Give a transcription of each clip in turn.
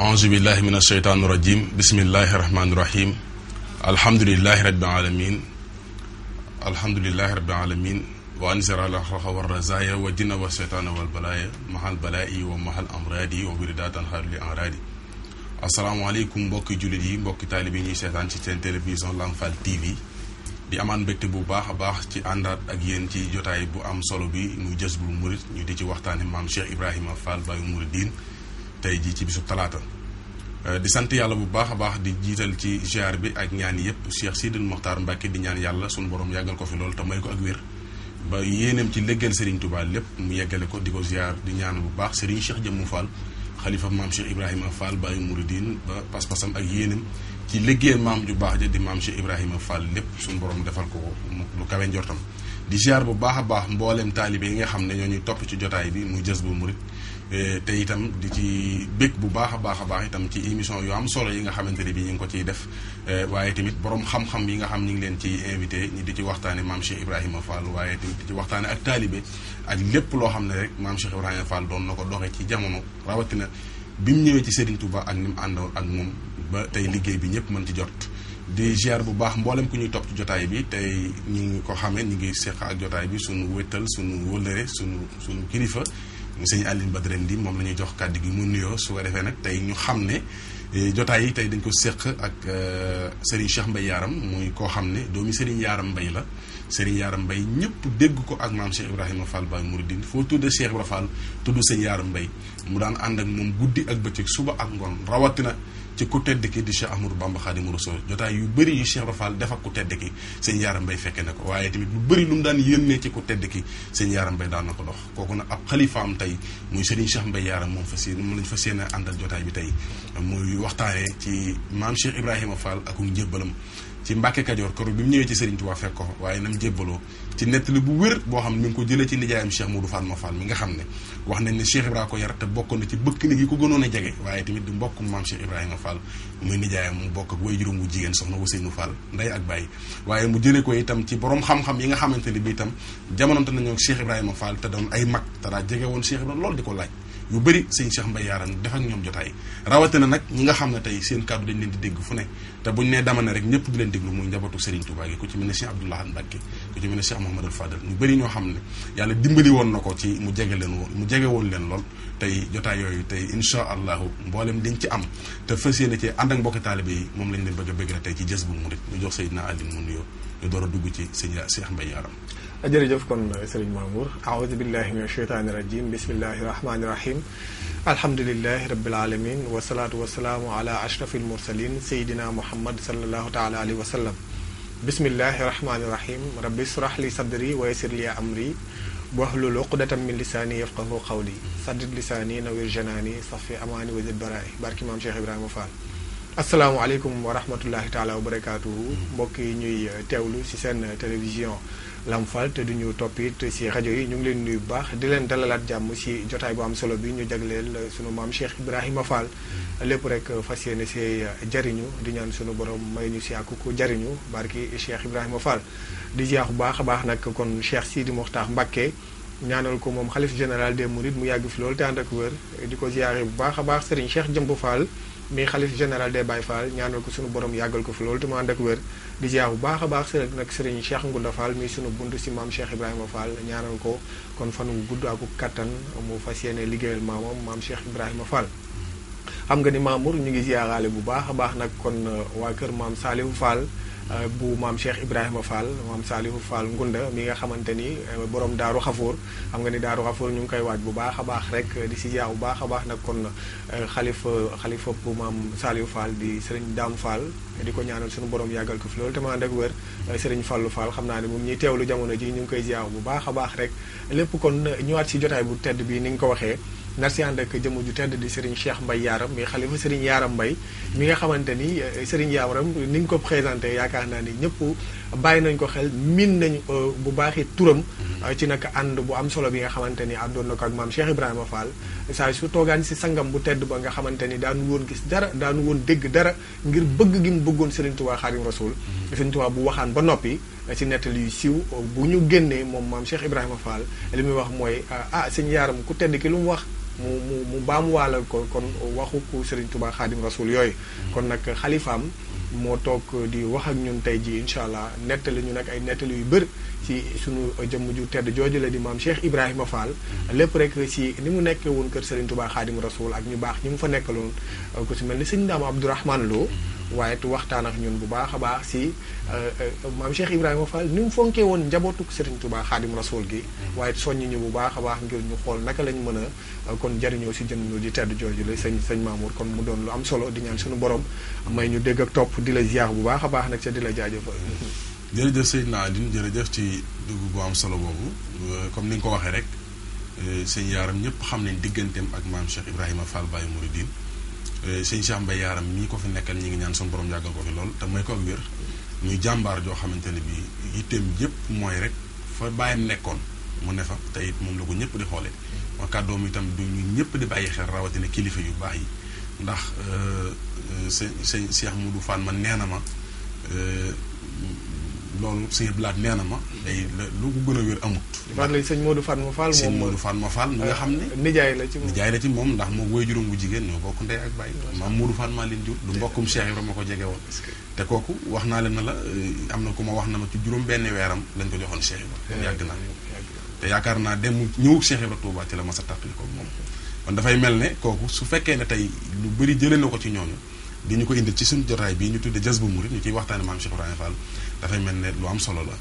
auzu billahi min asheytaani rajim bismillahi rahmaani rahim alhamdulilahi rabbil alamin alhamdulilahi rabbil alamin wa ansara la xalqa wa razaya wa jinna wa seytaana wal balaaya mahal balaayi wa mahal amraadi wa wiridatan xaaruli enraadi asalaamaaleykum mbokki jullit yi mbokki taalib yi ñuy seetaan ci seen télévision Lamfal TV di amaan mbégte bu baax a baax ci àndaat ak yéen ci jotaay bu am solo bi muy Jazbul Murid ñu di ci waxtaane maam Cheikh Ibrahima Fall Baye Mouridine tey jii ci bisu talaata di sant yàlla bu baax a baax di jiital ci ziar bi ak ñaan yëpp Cheikh Sidil Mokhtar Mbacke di ñaan yàlla sunu borom yàggal ko fi loolu te may ko ak wér ba yéeneem ci léggal Serigne Touba lépp mu yeggale ko di ko ziar di ñaan bu baax Serigne Cheikh Jëmmu Fall xalifa maam Cheikh Ibrahima Fall Baye Mouridine ba pas-pasam ak yéeneem ci liggéeyal maam ju baax ja di maam Cheikh Ibrahima Fall lépp suñu borom defal ko lu kawe njortam di ziar bu baax a baax mbooleem taalibe yi nga xam ne ñoo ñuy topp ci jotaay bi muy Jazbul Murid te itam di ci bég bu baax a baax itam ci émission yu am solo yi nga xamante ne bi ñu ngi ko ciy def waaye tamit borom xam-xam yi nga xam ñu ngi leen ci invité ñi di ci waxtaane maam Cheikh Ibrahima Fall waaye tamit di ci waxtaane ak taalibe ak lépp loo xam ne rek maam Cheikh Ibrahima Fall doon na ko doxee ci jamono rawatina bi mu ñëwee ci Serigne Touba ak ni mu àndoon ak moom ba tey liggéey bi ñëpp mën ci jot di ziar bu baax mboolem ku ñuy topp ci jotaay bi tey ñu ngi ko xamee ñu ngi seq ak jotaay bi suñu wéttal suñu wëllëre suñu kilifa sëñ Alioune Badara Ndim moom la ñuy jox kàddu gi mu nuyoo su ko defee nag tey ñu xam ne jotaay yi tey dañ ko seq ak Serigne Cheikh Mbaye Yaram muy koo xam ne doomi Serigne Yaram Mbaye la Serigne Yaram Mbaye ñëpp dégg ko ak maam Cheikh Ibrahima Fall Baye Mouridine foo tudd Cheikh Ibrahima Fall tudd sëñ Yaram Mbaye mu daan ànd ak moom guddi ak bëccëg suba ak ngoon rawatina ci ku tedd ki di Cheikh Ahmadou Bamba Khadimu Rasul jotaay yu bëri yu Cheikh Ibrahima Fall def ak ku tedd ki sëñ Yaram Mbaye fekke na ko waaye tamit lu bëri lu mu daan yénnee ci ku tedd ki sëñ Yaram Mbaye daan na ko dox kooku nag ab xalifaam tey muy Serigne Cheikh Mbaye Yaram moom lañ fas yéene àndal jotaay bi tey muy waxtaanee ci maam Cheikh Ibrahima Fall ak njébbalam ci Mbàkke Kajoor koro bi mu ñëwee ci Serigne Touba fekk ko waaye nam jébbaloo ci nettali bu wér boo xam ne mi ngi ko jëlee ci nijaayam Cheikh Modou Fall ma Fall mi nga xam ne wax nañ ne Cheikh Ibrahima ko yar te bokk na ci bëkk ni gi ko gënoon a jege waaye tamit di mbokk maam Cheikh Ibrahima Fall muy nijaayam mu bokk ak way juróom wu jigéen soxna Ousseynou Fall nday ak bàyyi waaye mu jëlee ko itam ci borom xam-xam yi nga xamante ne bi itam jamononte nañoo Cheikh Ibrahima Fall te doon ay mag te daa jege woon Cheikh Ibrahima loolu di ko laaj yu bëri sëñ Cheikh Mbaye Yaram def ak ñoom jotaay rawatina nag ñi nga xam ne tey seen kàddu dañ leen di dégg fu ne te buñ nee dama ne rek ñëpp di leen déglu muy njabootu Serigne Touba gi ku ci mel ne Cheikh Abdoulaye Mbacke ku ci mel ne Cheikh Mouhamadou Fadal ñu bëri ñoo xam ne yàlla dimbali woon na ko ci mu jege woon leen lool tey jotaay yooyu tey incha allahu mboolem dañ ci am te fas yéene ci ànd ak mbokki taalibe yi moom lañ leen bëgg a bëgg na tey ci Jazbul Murid ñu jox Seydina Alioune mu nuyoo ñu door a dugg ci sëñ Cheikh Mbaye Yaram. jërëjëf kon Serigne Mamour aoudu billahi min asheytaani rajim bismillahi rahmaani rahim alhamdulilahi rabbil alamin wasalaatu wasalaamu ala ashrafil mursalin sayidina muhammad salallahu taala alayhi wa sallam bismillahi rahmaani rahim rabbi israh li sadri wa yassir li amri wahlul uqdatam min lisaani yafqahu qawli saddid lisaani nawir janaani safi amaani wa zid baraay barki maam Cheikh Ibrahima Fall asalaamaaleykum wa rahmatullahi taala wa barakatuhu mbokk yi ñuy teewlu ci seen télévision Lamfal te duñu toppit ci rajo yi ñu ngi leen nuyu bu baax di leen dalalaat jàmm ci jotaay bu am solo bi ñu jagleel sunu maam Cheikh Ibrahima Fall lépp rek fas yéene see jariñu di ñaan sunu borom may ñu si ak ku jariñu barki Cheikh Ibrahima Fall di ziar bu baax a baax nag kon Cheikh Sidi Mokhtar Mbacke ñaanal ko moom xalif général des Mourides mu yàgg fi loolu te ànd ak wër di ko ziare bu baax a baax Serigne Cheikh Jëmb Fall mi xalif général des Baye Fall ñaanal ko sunu borom yàggal ko fi loolu te mu ànd ak wér di ziar bu baax a baax sëriñ nag Serigne Cheikh Ngunda Fall mi sunu bunt si maam Cheikh Ibrahima Fall ñaanal ko kon fan wu gudd ak kattan mu fas yéene liggéeyal maamam maam Cheikh Ibrahima Fall. xam nga ni Mamour ñu ngi ziaraale bu baax a baax nag kon waa kër maam Saliou Fall bu maam Cheikh Ibrahima Fall maam Saliou Fall Ngunda mi nga xamante ni borom Daaru Xafoor xam nga ni Daaru Xafoor ñu ngi koy waaj bu baax a baax rek di si ziar bu baax a baax nag kon xalifa bu maam Saliou Fall di Serigne Dame Fall di ko ñaanal suñu borom yàggal ko fi loolu te ma ànd ak wér Serigne Fallou Fall xam naa ne moom ñuy teewlu jamono ji ñu ngi koy ziar bu baax a baax rek lépp kon ñëwaat si jotaay bu tedd bi ni nga ko waxee nar si ànd ak jëmm ju tedd di Serigne Cheikh Mbaye Yaram mi xalifa Serigne Yaram Mbaye mi nga xamante ni Serigne Yaram ni nga ko présenté yaakaar naa ni ñëpp bàyyi nañ ko xel miin nañ bu baaxi turam ci nag ànd bu am solo bi nga xamante ni àndoon na ko ak maam Cheikh Ibrahima Fall saa su toogaan si sangam bu tedd ba nga xamante ni daanu woon gis dara daanu woon dégg dara ngir bëgg gi mu bëggoon Serigne Touba Xaadim Rasul Serigne Touba bu waxaan ba noppi ci nettali yu siiw bu ñu génnee moom maam Cheikh Ibrahima Fall li muy wax mooy sëñ Yaram ku tedd ki lu mu wax mu baamuwaalal ko kon waxu ku Serigne Touba Xaadim Rasul yooyu kon nag xalifaam moo toog di wax ak ñun tey ji incha allah nettali ñu nag ay nettali yu bëri ci sunu jëmm ju tedd jooju la di maam Cheikh Ibrahima Fall lépp rek ci ni mu nekkee woon kër Serigne Touba Xaadim Rasul ak ñu baax ñi mu fa nekkaloon ku si mel ni sëñ Ndaam Abdourahmane Lo waaye tu waxtaan ak ñun bu baax a baax si maam Cheikh Ibrahima Fall ni mu fonkee woon njabootu Serigne Touba Xaadim Rasul gi waaye soññi ñu bu baax a baax ngir ñu xool naka lañ mën a kon jariñoo si jëmm ji tedd jooju la sëñ Mamour kon mu doon lu am solo di ñaan suñu borom may ñu dégg ak topp di la ziar bu baax a baax nag ca di la jaajëfal. jërëjëf Seydina Aline jërëjëf ci dugg bu am solo boobu comme ni nga ko waxee rek sëñ Yaaram ñëpp xam nañ digganteem ak maam Cheikh Ibrahima Fall Baye Mouridine sëñ Cheikh Mbaye Yaaram mii ko fi nekkal ñi ngi ñaan suñu borom yàggal ko fi lool te may ko ak wér muy jàmbaar joo xamante ne bii itteem yëpp mooy rek fa bàyyam nekkoon mu ne fa te it moom la ko ñëpp di xoolee. ma kàddoom itam du ñu ñëpp di bàyyi xel rawatina kilifa yu baax yi ndax sëñ Cheikh Moudou Fall man nee na ma. loolu sëñ Blaat nee na ma day lu ko gën a wér amut. wax lañ sëñ Modou Fatma Fall. sëñ Modou Fatma Fall mi nga xam ne. nijaay la ci moom nijaay la ci moom ndax moom woy juróom bu jigéen ñoo bokk ndey ak baay. maam Modou Fatma leen jur lu mbokkum Cheikh Ibrahima ko jege woon. te kooku wax naa leen na la am na ku ma wax na ma ci juróom benn weeram lañ ko joxoon Cheikh Ibrahima. yàgg naa te yaakaar naa dem ñëwug Cheikh Ibrahima Touba ci la ma sa tàqali ko moom. kon dafay mel ne kooku su fekkee ne tey lu bëri jëlee na ko ci ñooñu di ñu ko indil ci suñu jotaay bii ñu tudde Jazbul Murid ñu ciy waxtaane maam Cheikh Ibrahima Fall dafay mel ne lu am solo la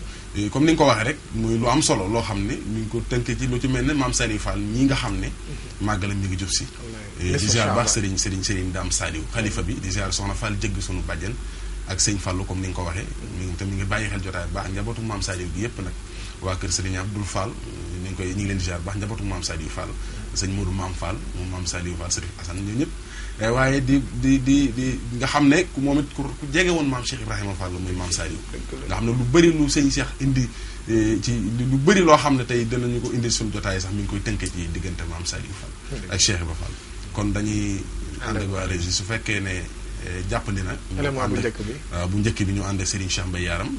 comme ni nga ko waxee rek muy lu am solo loo xam ne ñu ngi ko tënkee ci lu ci mel ne maam Saliou Fall ñii nga xam ne màggalam mi ngi jub si di ziar baax Serigne Dame Saliou xalifa bi di ziar soxna Fall jëgg suñu bàjjen ak sëñ Fallu comme ni nga ko waxee mi ngi bàyyi xel jotaay baax njabootu maam Saliou gi yëpp nag waa kër Serigne Abdoul Fall ñu ngi leen di ziar baax njabootu maam Saliou Fall sëñ Modou Maam Fall moom maam Saliou Fall Serigne Assane ñoo ñëpp waaye di nga xam ne moom it ku jege woon maam Cheikh Ibrahima Fall muy maam Saliou nga xam ne lu bëri lu sëñ Cheikh indi ci lu bëri loo xam ne tey danañu ko indi suñu jotaay sax mi ngi koy tënkee ci diggante maam Saliou Fall ak Cheikh Ibrahima Fall kon dañuy ànd ak waa régie su fekkee ne jàppandi na élément bu njëkk bi bu njëkk bi ñu ànd ak Serigne Cheikh Mbaye Yaaram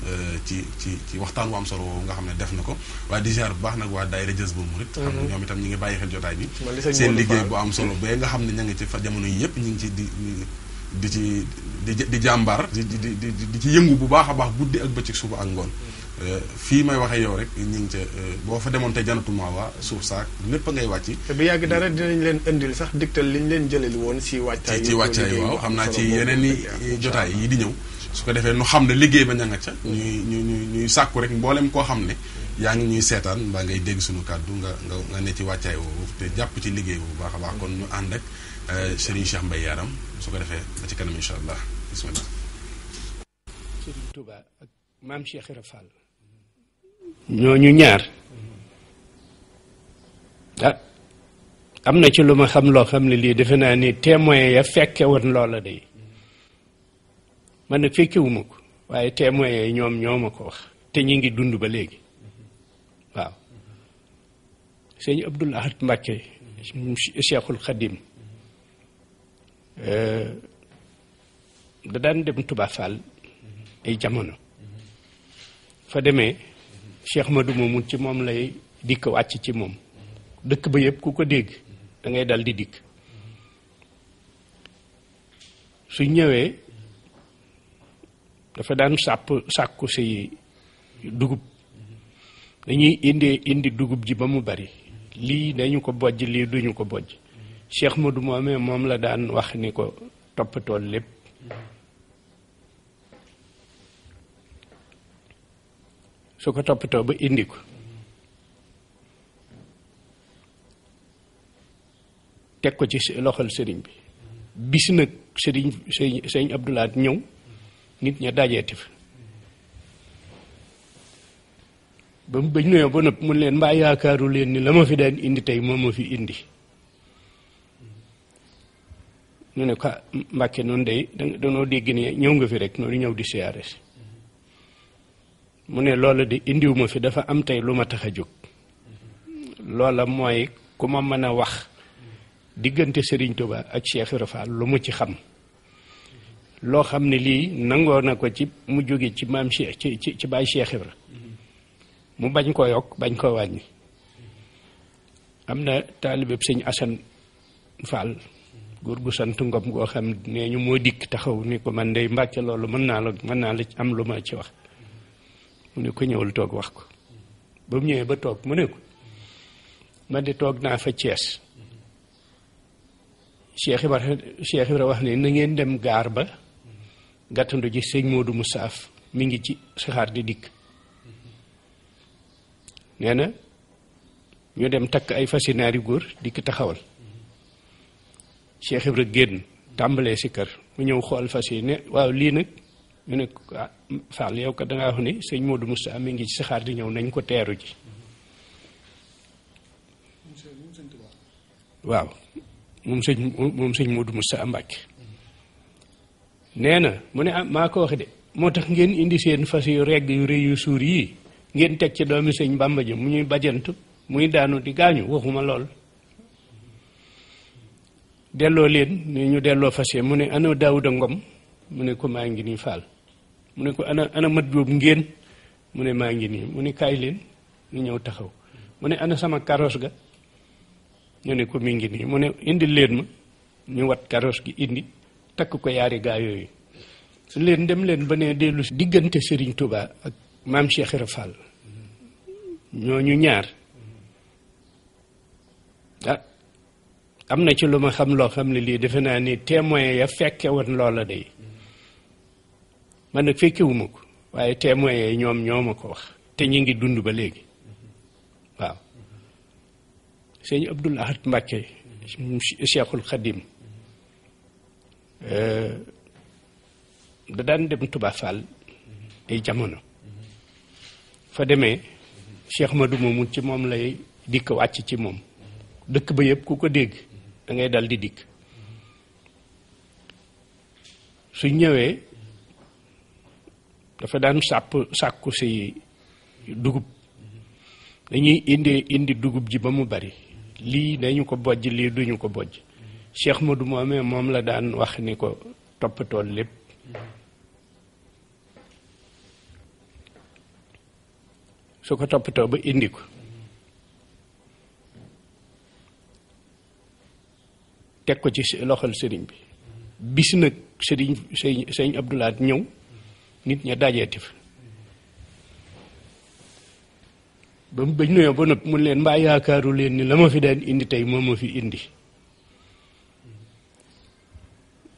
ci waxtaan wu am solo woowu nga xam ne def na ko waaye di ziar bu baax nag waa daayira Jazbul Murid xam ne ñoom itam ñi ngi bàyyi xel jotaay bi seen liggéey bu am solo ba nga xam ne ña ngi ci fa jamono yi yëpp ñi ngi ci di jàmbaar di ci yëngu bu baax a baax guddi ak bëccëg suba ak ngoon fii may waxee yow rek ñu ngi ca boo fa demoon te janatu maawa suuf saak lépp a ngay wàcc te bu yàgg dara dinañ leen indil sax digtal li ñu leen jëleli woon si wàccaay waaw xam naa ci yeneen i jotaay yi di ñëw su ko defee nu xam ne liggéey ba ña nga ca ñuy sàkku rek mboolem koo xam ne yaa ngi ñuy seetaan mbaa ngay dégg suñu kàddu nga ne ci wàccaay woowu te jàpp ci liggéey bu baax a baax kon ñu ànd ak Serigne Cheikh Mbaye Yaaram su ko defee ba ci kanam incha allah bismillah. Serigne Touba ak maam Cheikh Ibra Fall ñooñu ñaar am na ci lu ma xam loo xam ne lii defe naa ni témoin ya fekke woon loola de man nag fekkewuma ko waaye témoin ya ñoom ñoo ma ko wax te ñu ngi dund ba léegi waaw sëñ Abdoul Ahad Mbacké Cheikhul Khadim da daan dem Touba Fall ay jamono fa demee Cheikh Madou Mamoun ci moom lay dikk wàcc ci moom dëkk ba yëpp ku ko dégg da ngay dal di dikk su ñëwee dafa daan sàkku si dugub dañuy indi dugub ji ba mu bari lii dañu ko bojj lii duñu ko bojj Cheikh Madou moomee moom la daan wax ni ko toppatool lépp su ko toppatoo ba indi ko teg ko ci loxol sëriñ bi bis nag sëriñ Abdoulaat ñëw nit ña dajeeti fa ba mu bañ nuyoo ba nëpp mun leen mbaa yaakaaru leen ni la ma fi daan indi tey moo ma fi indi ñu ne ko Mbàkke noonu day danoo dégg ni ñëw nga fi rek noonu ñëw di siyaare si mu ne loola de indiwuma fi dafa am tey lu ma tax a jóg loola mooy ku ma mën a wax diggante Serigne Touba ak Cheikh Ibra Fall lu mu ci xam loo xam ne lii nangoo na ko ci mu jóge ci maam Cheikh ci baay Cheikh Ibra mu bañ koo yokk bañ koo wàññi am na taalibeb sëñ Assane Fall góor gu sant Ngom goo xam ne ñu moo dikk taxaw ni ko man day Mbàkke loolu mën naa la am lu ma ci wax. mu ne ko ñëwul toog wax ko ba mu ñëwee ba toog mu ne ko man di toog naa fa Thiès Cheikh Ibra wax ne na ngeen dem gaar ba gàttandu ji sëñ Modou Moustapha mi ngi ci saxaar di dikk. nee na ñu dem takk ay fasinaari góor dikk taxawal Cheikh Ibra génn tàmbalee si kër mu ñëw xool fas yi ne waaw lii nag ñu ne ko Fall yow ko dangaa wax ni sëñ Modou Moustapha mi ngi ci saxaar di ñëw nañ ko teeru ji. waaw moom sëñ Modou Moustapha Mbàkke nee na mu ne maa ko wax de moo tax ngeen indi seen fas yu regg yu rëy yu suur yii ngeen teg ci doomi sëñ Bàmba ji mu ñuy bajantu muy daanu di gaañu waxuma lool. delloo leen ni ñu delloo fas yi mu ne ana Daawuda Ngom mu ne ko maa ngi nii Fall mu ne ko ana Mat Jóob ngeen mu ne maa ngi nii mu ne kaay leen ñu ñëw taxaw mu ne ana sama karos ga ñu ne ko mi ngi nii mu ne indil leen ma ñu wat karos gi indi takk ko yaari gaa yooyu leen dem leen ba ne dellu si diggante Serigne Touba ak maam Cheikh Ibra Fall ñooñu ñaar am na ci lu ma xam loo xam ne lii defe naa ni témoin ya fekke woon loola day man nag fekkewuma ko waaye témoin ya ñoo ma ko wax te ñu ngi dund ba léegi waaw sëñ Abdoul Ahad Mbàkke Cheikhul Khadim da daan dem Touba Fall ay jamono fa demee Cheikh Madou moomu ci moom lay dikk wàcc ci moom dëkk ba yëpp ku ko dégg da ngay dal di dikk su ñëwee dafa daan sàkku si dugub dañuy indi dugub ji ba mu bari lii dañu ko bojj lii duñu ko bojj Cheikh Madou moomee moom la daan wax ni ko toppatool lépp su ko toppatoo ba indi ko teg ko ci loxol sëriñ bi bis nag sëriñ Abdoulaat ñëw nit ña dajeeti fa ba mu bañ nuyoo ba nag mun leen mbaa yaakaaru leen ni la ma fi daan indi tey moo ma fi indi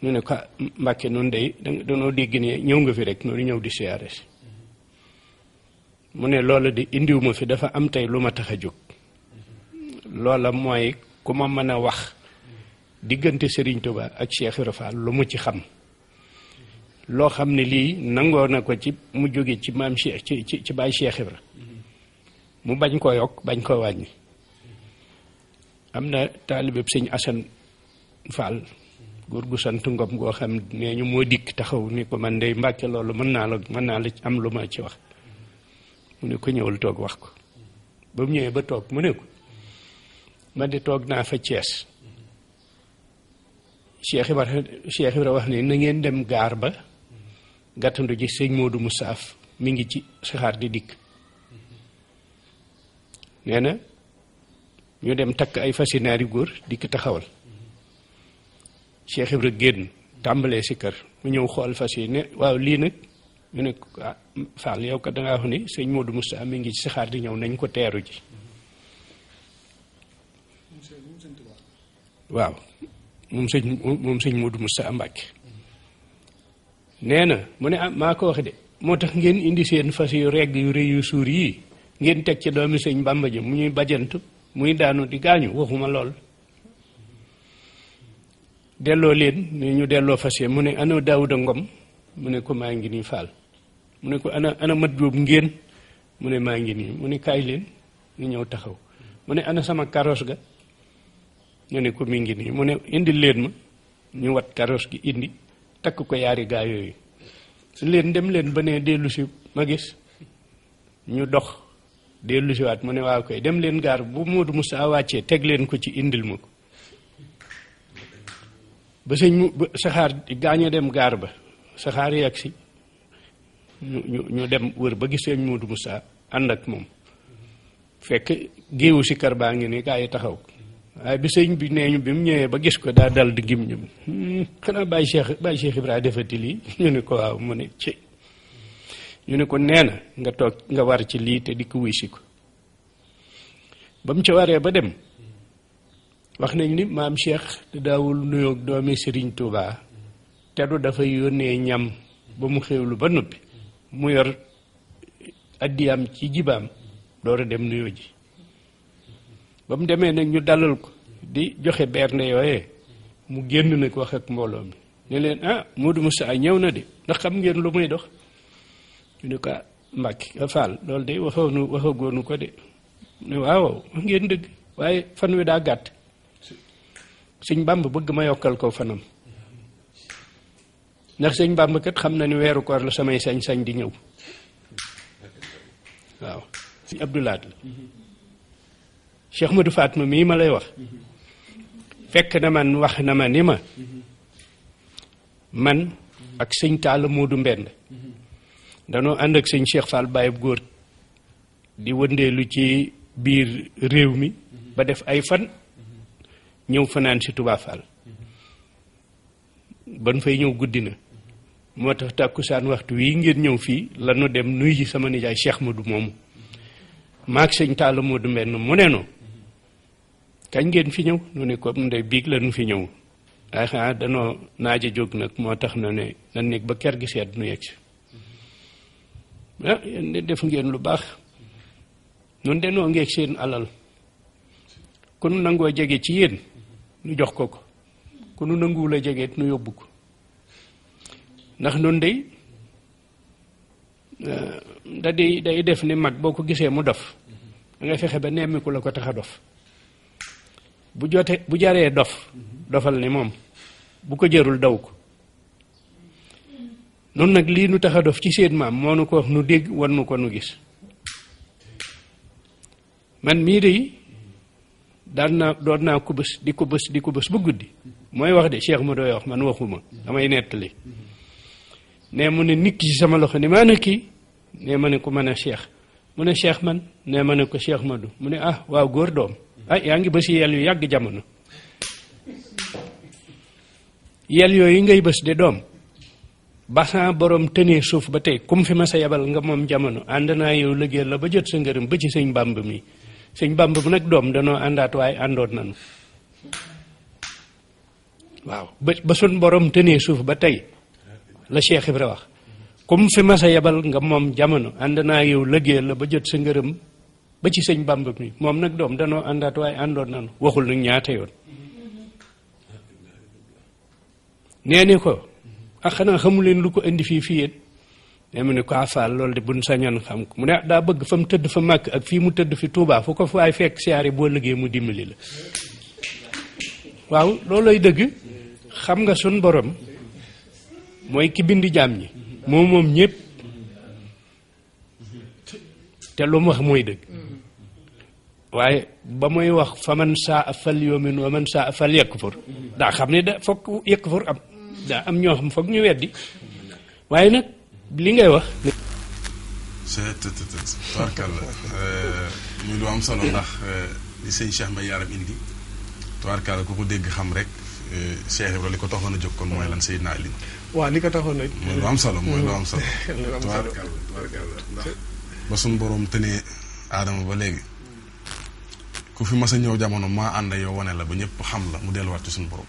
ñu ne ko Mbàkke noonu day danoo dégg ne ñëw nga fi rek noonu ñëw di siyaare si mu ne loola de indiwuma fi dafa am tey lu ma tax a jóg loola mooy ku ma mën a wax diggante Serigne Touba ak Cheikh Ibra Fall lu mu ci xam loo xam ne lii nangoo na ko ci mu jóge ci maam Cheikh ci baay Cheikh Ibra mu bañ koo yokk bañ koo wàññi am na taalibeb sëñ Assane Fall góor gu sant Ngom goo xam ne ñu moo dikk taxaw ni ko man day Mbàkke loolu mën naa la am lu ma ci wax mu ne ko ñëwul toog wax ko ba mu ñëwee ba toog mu ne ko man di toog naa fa Thiès Cheikh Ibra wax ne na ngeen dem gaar ba gàttandu ji sëñ Modou Moustapha mi ngi ci saxaar di dikk. nee na ñu dem takk ay fasinaari góor dikk taxawal Cheikh Ibra génn tàmbalee si kër mu ñëw xool fas yi ne waaw lii nag ñu ne ko Fall yow ko dangaa wax ni sëñ Modou Moustapha mi ngi ci saxaar di ñëw nañ ko teeru ji waaw moom sëñ Modou Moustapha Mbàkke nee na mu ne maa ko wax de moo tax ngeen indi seen fas yu regg yu rëy yu suur yii ngeen teg ci doomi sëñ Bàmba ji mu ñuy bajantu muy daanu di gaañu waxuma lool delloo leen ni ñu delloo fas yi mu ne ana Daawuda Ngom mu ne ko maa ngi nii Fall mu ne ko ana Mat Jóob ngeen mu ne maa ngi nii mu ne kaay leen ñu ñëw taxaw mu ne ana sama karos ga ñu ne ko mi ngi nii mu ne indil leen ma ñu wat karos gi indi takk ko yaari gaa yooyu leen dem leen ba ne dellu si ma gis ñu dox dellu si waat mu ne waaw koy dem leen gaar bu Modou Moustapha wàccee teg leen ko ci indil ma ko ba saxaar gaañu dem gaar ba saxaar yegg si ñu dem wër ba gis sëñ Modou Moustapha ànd ak moom fekk géewu si kër baa ngi ni gaa yi taxaw waaye bi sëñ bi nee ñu bi mu ñëwee ba gis ko daa dal di gim ñu xanaa Baye Cheikh Ibrahima defati lii ñu ne ko waaw mu ne ci ñu ne ko nee na nga toog nga war ci lii te di ko wuy si ko ba mu ci waree ba dem wax nañ ni maam Cheikh te daawul nuyoog doomi Serigne Touba te du dafay yónnee ñam ba mu xewlu ba noppi mu yor addiyam ci jibaam door a dem nuyoo ji ba mu demee nag ñu dalal ko di joxe bernde yooyee mu génn nag wax ak mbooloo mi ne leen Modou Moussa ñëw na de ndax xam ngeen lu muy dox ñu ne ko Mbàkke Fall loolu de waxagoonu ko de ne waaw wax ngeen dëgg waaye fan wi daa gàtt sëñ Bàmb bëgg ma yokkal ko fanam ndax sëñ Bàmb kat xam na ni weeru koor la samay sañ-sañ di ñëw waaw sëñ Abdoulaat la Cheikh Modou Fatma mii ma lay wax fekk na man wax na ma ni ma man ak sëñ Talla Modou Mbend danoo ànd ak sëñ Cheikh Fall Baye góor di wëndeelu ci biir réew mi ba def ay fan ñëw fanaan si Touba Fall ban fay ñëw guddi na moo tax tàkkusaan waxtu wii ngeen ñëw fii la nu dem nuy ji sama nijaay Cheikh Modou moomu maag sëñ Talla Modou Mbend mu ne no kañ ngeen fi ñëw nu ne ko ndey biig la nu fi ñëw waaye xanaa danoo naaja jóg nag moo tax na ne nan nekk ba ker gi seet nu yegg si yéen de def ngeen lu baax nun de noo ngeeg seen alal ku nu nangoo jege ci yéen nu jox ko ku nu nanguwul a jege nu yóbbu ko ndax nun de da di day def ni mag boo ko gisee mu dof da ngay fexe ba nemmiku la ko tax a dof bu jaree dofal ni moom bu ko jërul daw ko noonu nag lii nu tax a dof ci seen maam moo nu ko wax nu dégg wan nu ko nu gis man mii de doon naa ko bés di ko bés bu guddi mooy wax de Cheikh ma doy wax man waxuma damay nettali ne mu ne nikki ci sama loxo ne maa ne kii ne ma ne ko mën a Cheikh mu ne Cheikh man ne ma ne ko Cheikh Madou mu ne waaw góor doom yaa ngi bés yel yu yàgg jamono yel yooyu ngay bés de doom basan borom tënee suuf ba tey kum fi ma sa yebal nga moom jamono ànd naa yow liggéey la ba jot sa ngërëm ba ci sëñ Bàmb mi sëñ Bàmb bu nag doom danoo àndaat waaye àndoon nanu waaw ba sun borom tënee suuf ba tey la Cheikh Ibra wax kum fi ma sa yebal nga moom jamono ànd naa yow liggéey la ba jot sa ngërëm ba ci sëñ Bàmb mi moom nag doom danoo àndaat waaye àndoon nanu waxul nag ñaata yoon nee ni ko xanaa xamu leen lu ko indi fii yéen ne mu ne ko Fall loolu de buñ sañoon xam ko mu ne daa bëgg fa mu tëdd fa màkk ak fii mu tëdd fi Touba fu ko faay fekk siyaare boo liggéey mu dimbali la waaw loolooy dëgg xam nga sun borom mooy ki bind jaam ñi moom ñépp te lu mu wax mooy dëgg waaye ba muy wax fa man saa fal yu'min wa man saa fal yakfur daa xam ne da fokk yakfur am daa am ñoo xam foog ñu weddi waaye nag li ngay wax tubaarkàlla muy lu am solo ndax li sëñ Cheikh Mbaye Yaram indi tubaarkàlla ku ko dégg xam rek Cheikh Ibrahima li ko taxoon a jóg kon mooy lan Seydina Ali waaw li ko taxoon a mooy lu am solo tubaarkàlla ndax ba suñu borom tënee aadama ba léegi ku fi mas a ñëw jamono maa ànd yow wane la ba ñëpp xam la mu delluwaat ci suñu borom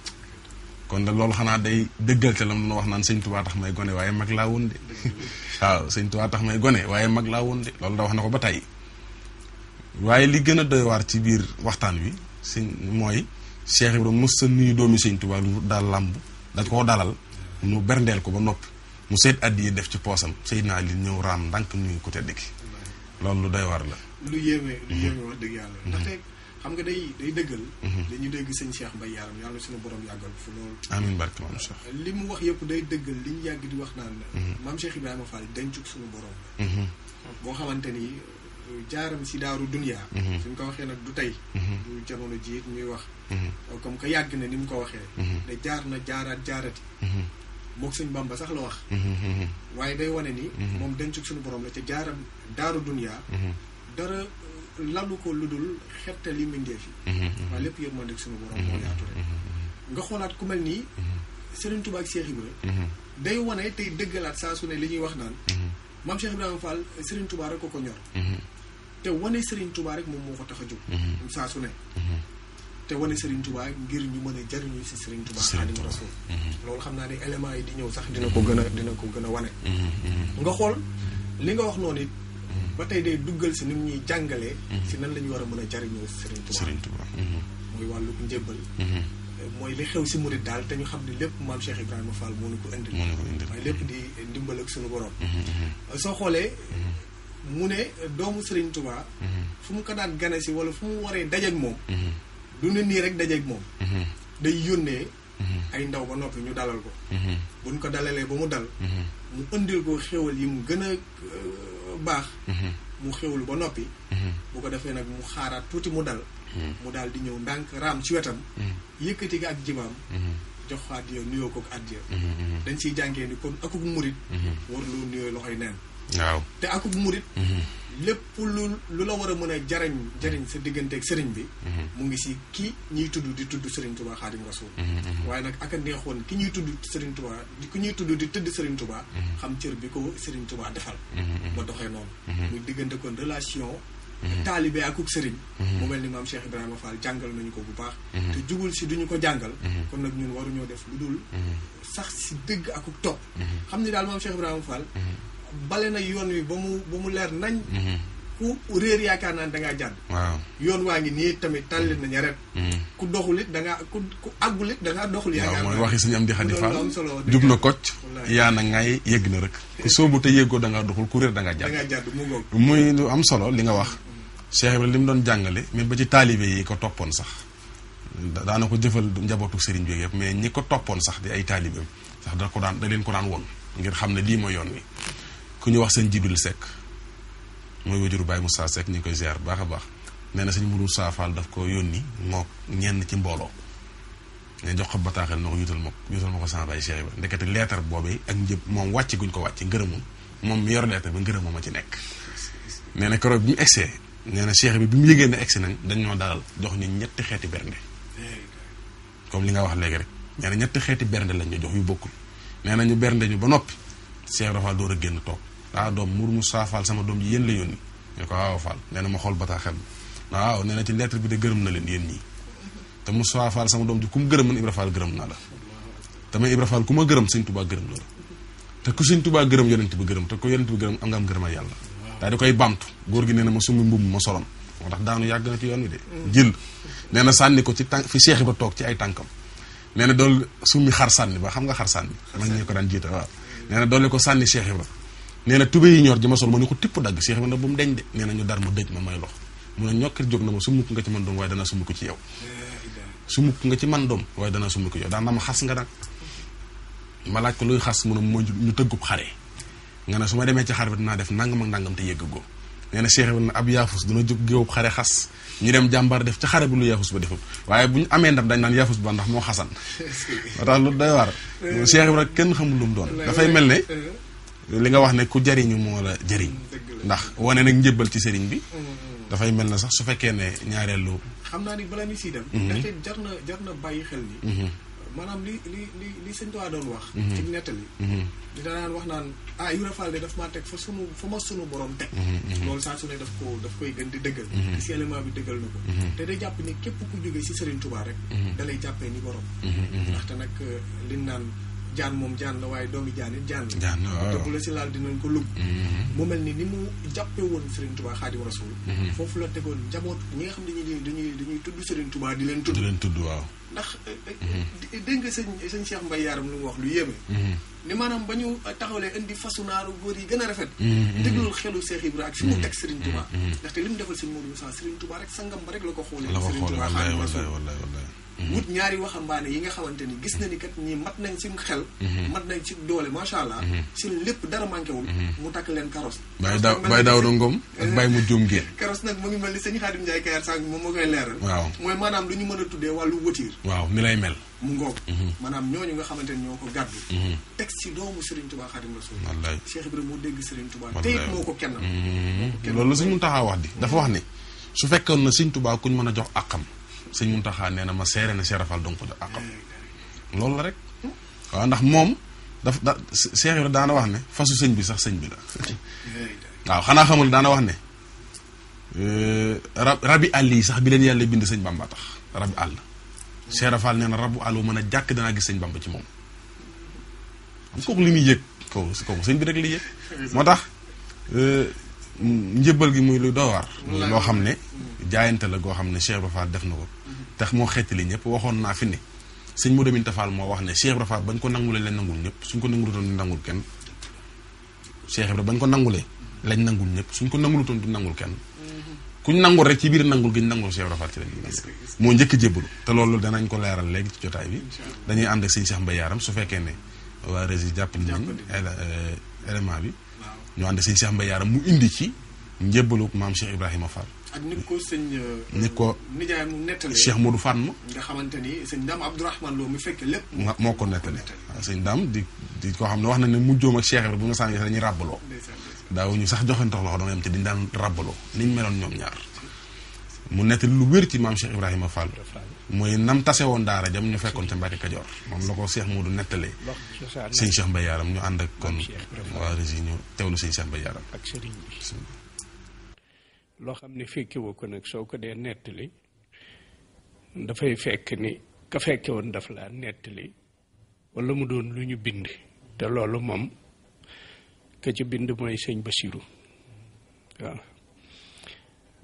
kon nag loolu xanaa day dëggal te la mu wax naan sëñ Tuubaa tax may gone waaye mag laa woon de waaw sëñ Tuubaa tax may gone waaye mag laa woon de loolu da wax na ko ba tey waaye li gën a doy waar ci biir waxtaan wi sëñ mooy Cheikh Ibrahima mos sa nuyu doomi sëñ Tuubaa lu daal làmb dañ koo dalal mu berndeel ko ba noppi mu seet addi yi def ci poosam Seydina Ali ñëw raam ndànk nuyu ko tedd ki loolu lu doy waar la. lu yéeme wax dëgg yàlla. ndaxte xam nga day dëggal. dañu dégg sëñ Cheikh Mbaye Yaram yàlla suñu borom yàggal fu loolu. amiin barke maam Cheikh. li mu wax yëpp day dëggal li ñu yàgg di wax naan. maam Cheikh Ibrahima Fall dencug suñu borom. boo xamante ni jaaram si daaru dunya. suñ ko waxee nag du tey. du jamono ji ñuy wax. comme que yàgg na ni mu ko waxee. ne jaar na jaarati. moog sëñ Bamba sax la wax. waaye day wane ni. moom dencug suñu borom la ca jaaram daaru dunya. dara lalu ko lu dul xettali mbindeef yi waaye lépp yërmande suñu borom moo yaatu rek nga xoolaat ku mel nii Serigne Touba ak Cheikh Ibra day wane tey dëggalaat saa su ne li ñuy wax naan maam Cheikh Ibrahima Fall Serigne Touba rek ko ñor te wane Serigne Touba rek moom moo ko tax a jóg saa su ne te wane Serigne Touba ngir ñu mën a jariñu si Serigne Touba Xaadimu Rasuul loolu xam naa ne éléments yi di ñëw sax dina ko gën a wane nga xool li nga wax noonu it ba tey day duggal si ni mu ñuy jàngalee si nan la ñu war a mën a jariñoo Serigne Touba mooy wàllu njébbal mooy li xew si murit daal te ñu xam ne lépp maam Cheikh Ibrahima Fall moo ñu ko indil waaye lépp di ndimbal ak suñu borom soo xoolee mu ne doomu Serigne Touba fu mu ko daan gane si wala fu mu waree dajeeg moom du ne nii rek dajeeg moom day yónnee ay ndaw ba noppi ñu dalal ko buñ ko dalalee ba mu dal mu indil ko xéwal yi mu gën a baax mu xéwlu ba noppi bu ko defee nag mu xaaraat tuuti mu dal mu daal di ñëw ndànk raam ci wetam yëkkati gi ak jibaam jox ko addiya nuyoo ko addiya dañ siy jàngee ni kon akub murit waruloo nuyoo loxoy neen waaw te akub murit lépp lu la war a mën a jariñ sa digganteeg sëriñ bi mu ngi si ki ñuy tudd di tudd Serigne Touba Xaadimu Rasuul waaye nag ak a neexoon ki ñuy tudd Serigne Touba ki ñuy tudd di tëdd Serigne Touba xam cër bi ko Serigne Touba defal ba doxee noonu muy diggante kon relation taalibe akuk sëriñ mu mel ni maam Cheikh Ibrahima Fall jàngal nañu ko bu baax te jugul si duñu ko jàngal kon nag ñun waruñoo def lu dul sax si dëgg akuk topp xam ni daal maam Cheikh Ibrahima Fall bale na yoon wi ba mu leer nañ ku réer yaakaar naa dangaa jàdd waaw yoon waa ngi nii tamit tàllit na ñaret ku doxul it dangaa ku àggul it dangaa doxul yaakaar mooy waxi suñu am di Xadi Fall jub na kocc yaa na ngay yëgg na rek ku soobu te yëggoo dangaa doxul ku réer dangaa jàdd mu ngoog muy lu am solo li nga wax Cheikh Ibrahima li mu doon jàngale mais ba ci taalibe yi ko toppoon sax daana ko jëfal njabootu sëriñ bi yëpp mais ñi ko toppoon sax di ay taalibeem sax da leen ko daan woon ngir xam ne lii mooy yoon wi ku ñu wax sëñ Jibril Seck mooy wajuru Baye Moussa Seck ñu ngi koy ziar baax a baax nee na sëñ Mourou Safal daf ko yónni moo ñenn ci mbooloo ne jox ko bataaxel na ko yutal ma ko sama baay Cheikh Ibrahima ndekete leetar boobee ak njëb moom wàcc guñ ko wàcc ngërëmum moom mi yor leetar bi ngërëmum a ci nekk nee na keroog bi mu egsee nee na Cheikh bi mu yëgee ne egsi nañ dañ ñoo dalal jox ñu ñetti xeeti bernde comme li nga wax léegi rek nee na ñetti xeeti bernde lañ ñu jox yu bokkul nee na ñu bernde ñu ba noppi Cheikh Rafal door a génn toog doom Mour Moussa Fall sama doom ji yéen la yónni ñu ko waaw Fall nee na ma xool bataaxel waaw nee na ci lettre bi de gërëm na leen yéen ñii te Moussa Fall sama doom ji ku mu gërëm man Ibra Fall gërëm naa la te man Ibra Fall ku ma gërëm sëñ Touba gërëm la te ku sëñ Touba gërëm yonent bi gërëm te ku yonent bi gërëm am nga am gërëmal yàlla daal di koy bamtu góor gi nee na ma summi mbubb ma soloon moo tax daanu yàgg na ci yoon wi de jël nee na sànni ko ci tànk fi Cheikh ba toog ci ay tànkam nee na dool summi xar sànni ba xam nga xar sànni mag ñi ko daan jiite waaw nee na doole ko sànni Cheikh Ibra nee na tubé yi ñor ji ma sol ma ni ko tipp dagg Cheikh Ibra nag bu mu deñ de nee na ñu dar ma dëj ma may lox mu ne ñokkit jóg na ma sumuk nga ci man doom waaye dana summi ko ci yow sumuk nga ci man doom waaye dana summi ko ci yow daan na ma xas nga nag ma laaj ko luy xas mu ne mooy ñu tëggub xare nga ne su ma demee ci xare bi dinaa def nangam ak nangam te yëgg goo nee na Cheikh Ibra ab yaafus dina jóg géewub xare xas ñu dem jàmbaar def ci xare bi lu yaafus ba deful waaye bu ñu amee ndam dañ naan yaafus ba ndax moo xasan moo tax lu doy war Cheikh Ibra kenn xamul lu mu doon dafay mel ne li nga wax ne ku jariñu moo la jariñ ndax wane nag njëbbal ci sëriñ bi dafay mel na sax su fekkee ne ñaareelu xam naa ni bala ni siy dem ndaxte jar na bàyyi xel ni maanaam li sëñ Tuubaa doon wax ci nettali di danaan wax naan Ibra Fall de daf maa teg fa ma sunu borom teg loolu saa su ne daf koy gën di dëggal si élément bi dëggal na ko te day jàpp ni képp ku jógee si Sëriñ Tuubaa rek da lay jàppee ni borom ndaxte nag liñ naan jaan moom jaan la waaye doomi jaan it jaan la te bu la si laal dinañ ko lugg mu mel ni mu jàppe woon Serigne Touba Xaadimu Rasuul foofu la tegoon njaboot ñi nga xam dañuy tudd Serigne Touba di leen tudd waaw ndax dégg nga sëñ Cheikh Mbaye Yaram lu mu wax lu yéeme ni maanaam ba ñu taxawlee indi fasu naaru góor yi gën a rafet déglul xelu Cheikh Ibra ak fi mu teg Serigne Touba ndaxte li mu defal sëñ Modou Moussa Serigne Touba rek sangam ba rek la ko xoolee Serigne Touba Xaadimu Rasuul wut ñaari waxambaane yi nga xamante ni gis na ni kat ñi mat nañ ci xel mat nañ ci doole macha allah si lépp dara manqué wul mu takk leen karos Baye Daouda Ngom ak Baye mu Diom Guèye karos nag mu ngi mel ni sëñ Xaadim Njaay Kayar sànq moom moo koy leeral waaw mooy maanaam lu ñu mën a tuddee wàllu wëtiir waaw ni lay mel mu ngoog maanaam ñooñu nga xamante ni ñoo ko gàddu teg si doomu Serigne Touba Xaadim Rasuul Cheikh Ibrahima moo dégg Serigne Touba te it moo ko kennal loolu la sëñ Muntaxa wax di dafa wax ni su fekkoon na sëñ Tuubaa kuñ mën a jox àqam sëñ Muntaxaa nee na ma seere na Cheikh Ibra Fall donc ko jox àqam loolu la rek waaw ndax moom Cheikh Ibra daana wax ne fasu sëñ bi sax sëñ bi la waaw xanaa xamul daana wax ne rabi àll yi sax bi leen yàlla bind sëñ Bamba tax rabi àll Cheikh Ibra Fall nee na rabu àll bu mën a jàkk danaa gis sëñ Bamba ci moom am kooku li muy yëg kooku sëñ bi rek li yëg moo tax njëbbal gi muy lu doy waar muy loo xam ne jaayante la goo xam ne Cheikh Ibra Fall def na ko tax moo xeetali ñëpp waxoon naa fi ne sëñ Modou Minta Fall moo wax ne Cheikh Ibra Fall bañ ko nangulee lañ nangul ñëpp suñ ko nangulutoon du nangul kenn Cheikh Ibra bañ ko nangulee lañ nangul ñëpp suñ ko nangulutoon du nangul kenn kuñ nangul rek ci biir nangul gi ñu nangul Cheikh Ibra Fall ci lañ moo njëkk jébbalu te loolu danañ ko leeral léegi ci jotaay bi dañuy ànd ak sëñ Cheikh Mbaye Yaram su fekkee ne waa rési jàpp nañ élément bi ñu ànd sëñ Cheikh Mbaye Yaram mu indi ci njébbalu maam Cheikh Ibrahima Fall ak nit ko sëñ nit ko nijaay mu nettali Cheikh Modou Fatma nga xamante ni sëñ Ndam Abdourahmane Lo mu fekkee lépp moo ko nettali waaw sëñ Ndam di koo xam ne wax na ne mujjoom ak Cheikh Ibrahima bu nga sànni dañuy ràbbaloo daawuñu sax joxe ndox loxo dama yem ci dañ daan ràbbaloo niñ meloon ñoom ñaar mu nettali lu wér ci maam Cheikh Ibrahima Fall mooy nam tase woon daara jam ñu fekkoon ca Mbacke Kajoor moom la ko Cheikh Modou nettalee sëñ Cheikh Mbaye Yaram ñu ànd ak kon waa régi ñu teewlu sëñ Cheikh Mbaye Yaram ak sëriñ bi loo xam ne fekke woo ko nag soo ko dee nettali dafay fekk ni ka fekke woon daf laa nettali wala mu doon lu ñu bind te loolu moom ka ci bind mooy sëñ Basiru waaw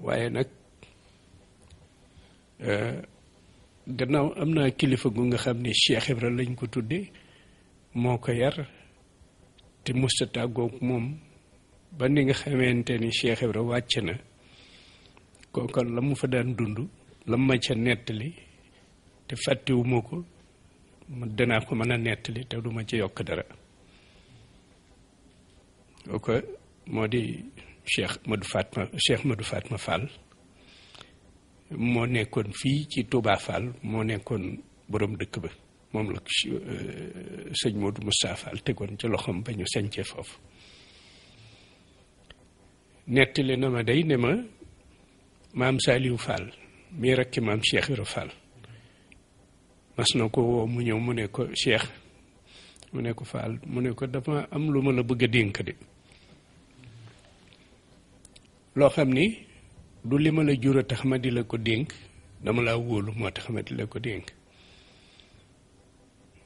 waaye nag gannaaw am naa kilifa gu nga xam ne Cheikh Ibra lañ ko tudde moo ko yar te musta tàggoog moom ba ni nga xamante ni Cheikh Ibra wàcc na kooku la mu fa daan dund la ma ca nettali te fàttewuma ko danaa ko mën a nettali te duma ci yokk dara kooku moo di Cheikh Modou Fatma Fall moo nekkoon fii ci Touba Fall moo nekkoon borom dëkk ba moom la sëñ Modou Moustapha Fall tegoon ci loxoom ba ñu sañcee foofu nettali na ma day ne ma maam Saliou Fall mii rekki maam Cheikh Ibra Fall mas na ko woo mu ñëw mu ne ko Cheikh mu ne ko Fall mu ne ko dama am lu ma la bëgg a dénk de loo xam ni du li ma la jur a tax ma di la ko dénk dama laa wóolu moo tax ma di la ko dénk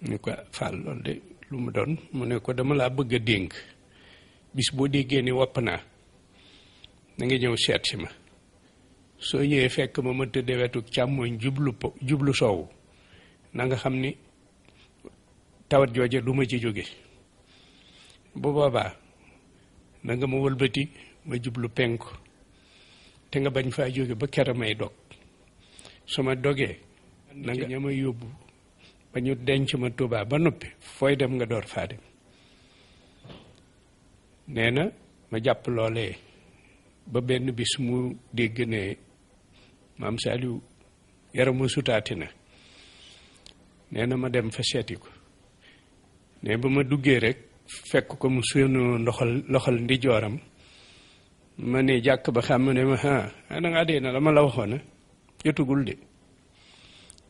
ñu ko Fall loolu de lu mu doon mu ne ko dama laa bëgg a dénk bis boo déggee ni wopp naa na nga ñëw seet si ma soo ñëwee fekk ma tëddee wetu càmmooñ jublu soowu na nga xam ni tawat jooje du ma ci jóge bu boobaa na nga ma wëlbati ma jublu penku te nga bañ faa jóge ba kera may dog su ma dogee na nga ña ma yóbbu ba ñu denc ma Tuubaa ba noppi fooy dem nga door faa dem nee na ma jàpp loolee ba benn bis mu dégg ne maam Saliou yaramu sutaati na nee na ma dem fa seeti ko ne ba ma duggee rek fekk ko mu sunu loxal ndijooram ma ne jàkk ba xam ne ma da ngaa dee na la ma la waxoon jotugul de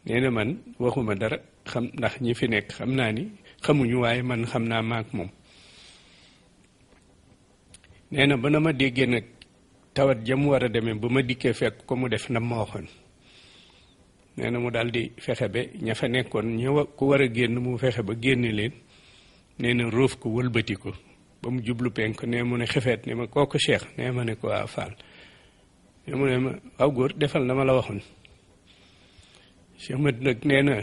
nee na man waxuma dara xam ndax ñi fi nekk xam naa ni xamuñu waaye man xam naa maak moom nee na ba na ma déggee nag tawat jam war a demee ba ma dikkee fekk ko mu def na ma waxoon nee na mu daal di fexe ba ña fa nekkoon ku war a génn mu fexe ba génne leen nee na róof ko wëlbati ko ba mu jublu penk ne mu ne xefeet ne ma kooku Cheikh nee ma ne ko waa Fall ne mu ne ma waaw góor defal na ma la waxoon Cheikh Mat nag nee na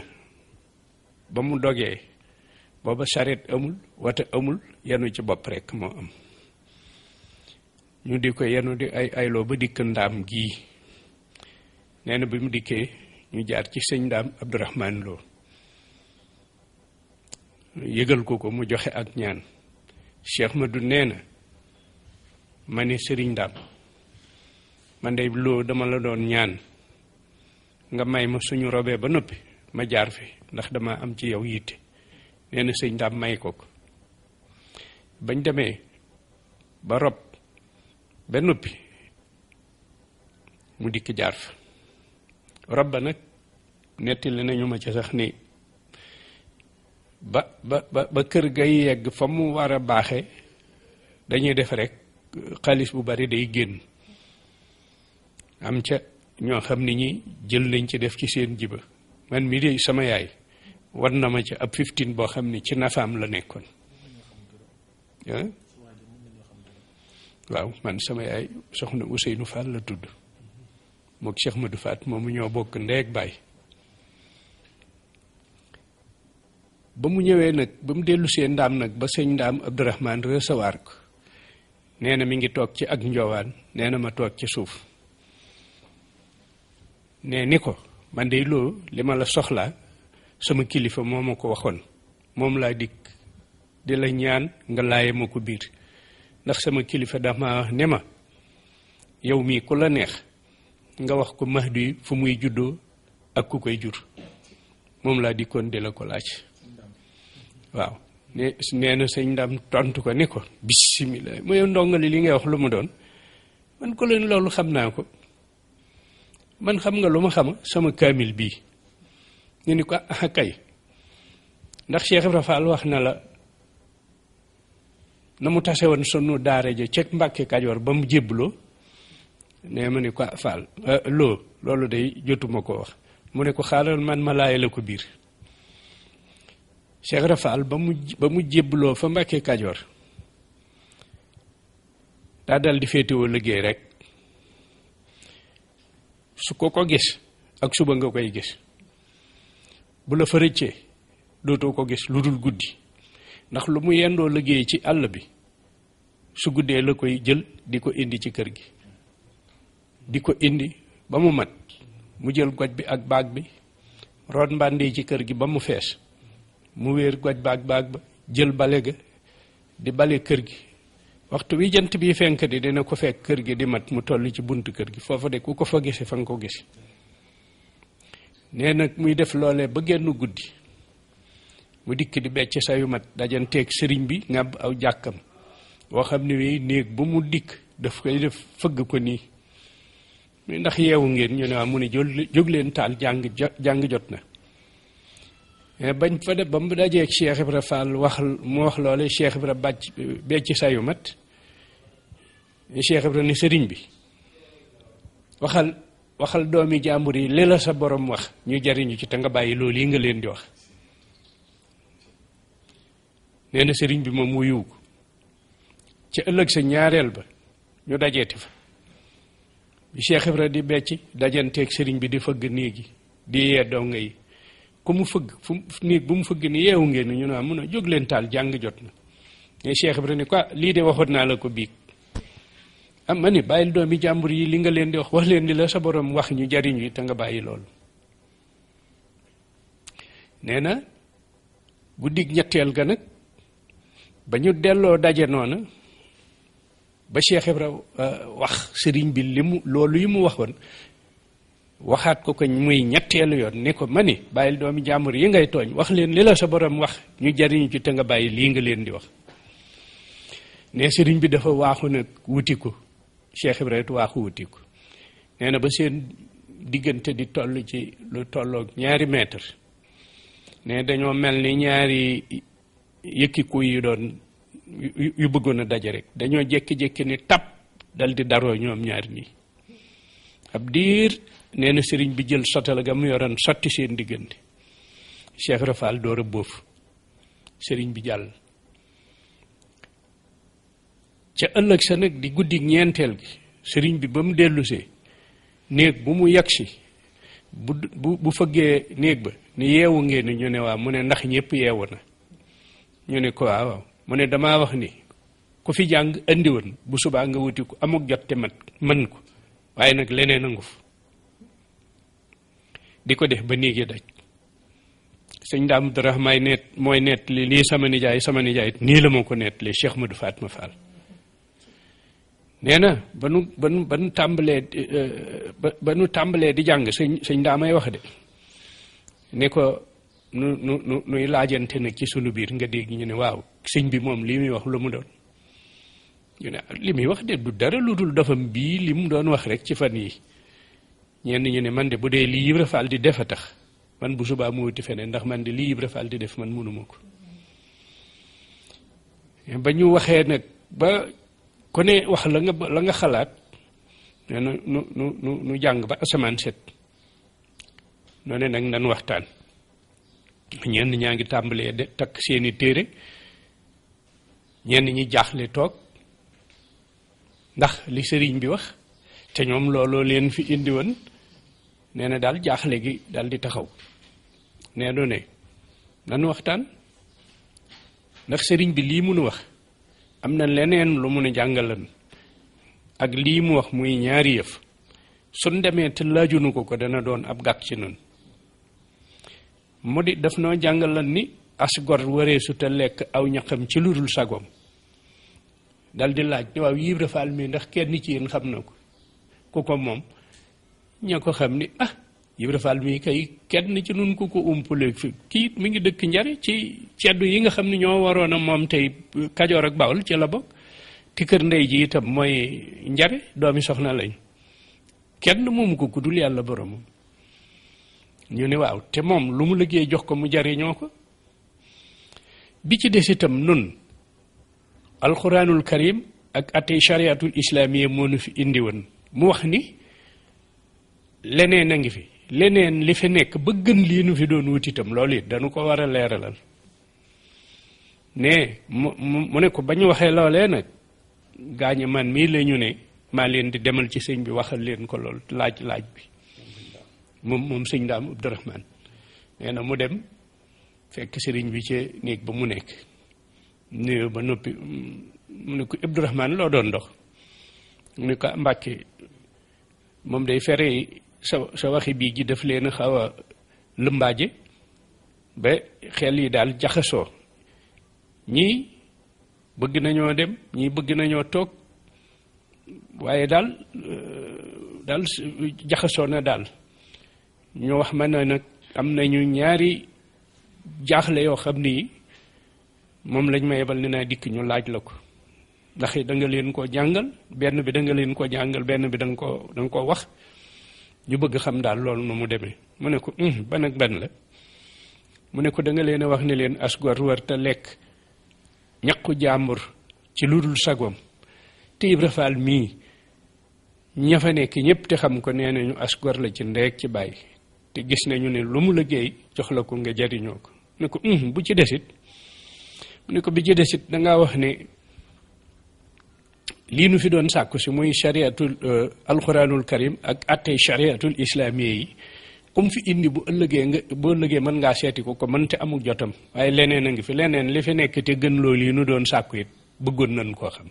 ba mu dogee booba saret amul wata amul yenu ci bopp rek moo am ñu di ko yenu di ayloo ba dikk ndaam gii nee na bi mu dikkee ñu jaar ci sëñ Ndaam Abdourahmane Lo yëgal ko mu joxe ak ñaan Cheikh Madou nee na ma ne sëriñ Ndaam man de Lo dama la doon ñaan nga may ma suñu robee ba noppi ma jaar fi ndax dama am ci yow yitte nee na sëñ Ndaam may ko bañ demee ba rob ba noppi mu dikk jaar fa rob ba nag nettali nañu ma ci sax ni ba kër gay yegg fa mu war a baaxe dañuy def rek xaalis bu bari day génn am ca ñoo xam ni ñi jël nañ ci def ci seen jiba man mi de sama yaay war na ma ci ab 15 boo xam ni ci nafaam la nekkoon waaw man sama yaay soxna Ousseynou Fall la tudd mook Cheikh Madou Faat moomu ñoo bokk ndey ak baay ba mu ñëwee nag ba mu dellu see ndaam nag ba sëñ ndaam Abdourahmane recevoir ko nee na mi ngi toog ci ak njoowaan nee na ma toog ci suuf nee ni ko man de loo li ma la soxlaa sama kilifa moo ma ko waxoon moom laa dikk di la ñaan nga laaye ma ko biir ndax sama kilifa dama wax ne ma yow mii ku la neex nga wax ko Mahdi fu muy juddoo ak ku koy jur moom laa dikkoon di la ko laaj waaw nee na sëñ ndam tontu ko ni ko bismillah mu yow ndongali li ngay wax lu mu doon man ko leen loolu xam naa ko man xam nga lu ma xama sama kaamil bii ñu ni ko ah kay ndax Cheikh Ibra Fall wax na la na mu tase woon sunu daara ja ca Mbàkke Kajoor ba mu jébbaloo nee ma ni ko Fall loolu day jotuma ko wax mu ne ko xaaral man ma laaye la ko biir Cheikh Ibra Fall ba mu jébbaloo fa Mbàkke Kajoor daa dal di féetewoo liggéey rek su ko gis ak suba nga koy gis bu la fa rëccee dootoo ko gis lu dul guddi ndax lu mu yendoo liggéey ci àll bi su guddee la koy jël di ko indi ci kër gi di ko indi ba mu mat mu jël goj bi ak baag bi root mbàndee ci kër gi ba mu fees mu wéer goj ba ak baag ba jël bale ga di bale kër gi waxtu wi jant bi fenk di dina ko fekk kër gi di mat mu toll ci buntu kër gi foofa de ku ko fa gise fa nga ko gis nee nag muy def loolee ba genn guddi mu dikk di becc sayu mat dajanteeg sëriñ bi ngàbb aw jàkkam boo xam ne wi néeg bu mu dikk daf koy def fëgg ko nii ndax yeewu ngeen ñu ne waa mu ne jóg leen taal jàng jot na bañ fa def ba mu dajeeg Cheikh Ibra Fall mu wax loole Cheikh Ibra becc sayu mat Cheikh Ibra ni sëriñ bi waxal doomi jàmbur yi li la sa borom wax ñu jariñu ci te nga bàyyi loolu yi nga leen di wax nee na sëriñ bi moom mu yiw ko ci ëllëg sa ñaareel ba ñu dajeeti fa bi Cheikh Ibra di becc dajanteeg sëriñ bi di fëgg néeg yi di yee donga yi ku mu fëgg néeg bu mu fëgg ni yeewu ngeen ñu ne mun a jóg leen taal jàng jot na mais Cheikh Ibra ni quoi lii de waxoon naa la ko biig am ma ni bàyyil doomi jàmbur yi li nga leen di wax leen ni la sa borom wax ñu jariñu te nga bàyyi loolu nee na guddig ñetteel ga nag ba ñu delloo daje noona ba Cheikh Ibra wax sëriñ bi loolu yi mu waxoon waxaat ko muy ñetteelu yoon ni ko ma ni bàyyil doomi jàmbur yi ngay tooñ wax leen li la sa borom wax ñu jariñu ci te nga bàyyi lii nga leen di wax ne sëriñ bi dafa waaxu nag wuti ko Cheikh Ibrahima waaxu wuti ko nee na ba seen diggante di toll ci lu tolloog 2 mètre ne dañoo mel ni ñaari yëkkiku yu doon yu bëggoon a daje rek dañoo jékki-jékki ni tap dal di daroo ñoom ñaari nii ab diir nee na sëriñ bi jël sotal ga mu yoroon sotti seen diggante Cheikh Ibra Fall door a bóof sëriñ bi jàll ca ëllëg sa nag di guddi ñeenteel gi sëriñ bi ba mu dellusee néeg bu mu yagsi bu fëggee néeg ba ni yeewu ngeen ñu ne waaw mu ne ndax ñëpp yeewu na ñu ne ko waaw mu ne damaa wax ni ku fi jàng andi woon bu subaa nga wuti ko amuk jot te mën ko waaye nag leneen a nguf di ko def ba néeg yi daj sëñ Daam Abdourahmane mooy nett li lii sama nijaay nii la ma ko nett li Cheikh Madou Fatma Fall nee na ba nu tàmbalee di jàng sëñ daamay wax de ne ko nuy laajante nag ci sunu biir nga dégg ñu ne waaw sëñ bi moom lii muy wax lu mu doon ñu ne li muy wax de du dara lu dul dafam bii li mu doon wax rek ci fan yi ñenn ñu ne man de bu dee lii Ibra Fall di def a tax man bu subaa mu wuti feneen ndax man de lii Ibra Fall di def man mënuma ko ba ñu waxee nag ba ku ne wax la nga xalaat nee na nu jàng ba asamaan set noonu nag nan waxtaan ñenn ñaa ngi tàmbalee de takk seeni téere ñenn ñi jaaxle toog ndax li sëriñ bi wax te ñoom looloo leen fi indi woon nee na daal jaaxle gi daal di taxaw nee do ne nan waxtaan ndax sëriñ bi lii mënu wax am na leneen lu mun a jàngalan ak lii mu wax muy ñaari yëf suñ demee te laajunu ko dana doon ab gàkk ci nun mu di daf noo jàngalan ni as gor wareesu te lekk aw ñaqam ci lu dul sagoom dal di laaj waaw Ibra Fall mi ndax kenn ci yéen xam na ko ku ko moom ña ko xam ni Ibra Fall mi kay kenn ci nun ku ko umpaleeg fi kii mi ngi dëkk Njare ci ceddu yi nga xam ne ñoo waroon a moom tey Kajoor ak Bawol ci la bokk te kër ndey ji itam mooy Njare doomi soxna lañ kenn moomu ko ku dul yàlla boromam ñu ne waaw te moom lu mu liggéey jox ko mu jariñoo ko bi ci des itam nun alquranul karim ak atey chariatul islamiyya moo nu fi indi woon mu wax ni leneen a ngi fi leneen li fi nekk ba gën lii nu fi doon wut itam loolu it dañu ko war a leeralal ne mu ne ko ba ñu waxee loolee nag gaañe man mii la ñu ne maa leen di demal ci sëñ bi waxal leen ko lool laaj bi moom sëñ Daam Abdourahmane nee na mu dem fekk sëriñ bi ci néeg ba mu nekk nuyoo ba noppi mu ne ko Abdourahmane loo doon dox mu ne ko Mbàkke moom day fere sa waxi bii ji daf leen a xaw a lëmbaaje ba xel yi daal jaxasoo ñii bëgg nañoo dem ñii bëgg nañoo toog waaye daal jaxasoo na daal ñu wax ma ne nag am nañu ñaari jaaxle yoo xam ni moom lañ ma yebal ne naa dikk ñu laaj la ko ndax da nga leen ko jàngal benn bi da nga leen ko jàngal benn bi da nga ko wax ñu bëgg xam daal loolu nu mu demee mu ne ko ban ak ban la mu ne ko da nga leen a wax ne leen asgor war te lekk ñaqu jàmbur ci lu dul sagoom te Ibra Fall mii ña fa nekk ñëpp te xam ko nee nañu asgor la ci ndeeg ci bàyyi te gis nañu ne lu mu liggéey jox la ko nga jariñoo ko ne ko bu ci desit mu ne ko bi ci desit dangaa wax ne lii nu fi doon sàkku si muy chariatul alquranul karim ak attey chariatul islamiyya yi comme fi indi bu ëllëgee mën ngaa seeti ko mën te amul jotam waaye leneen a ngi fi leneen li fi nekk te gën loolu yi nu doon sàkku it bëggoon nañ koo xam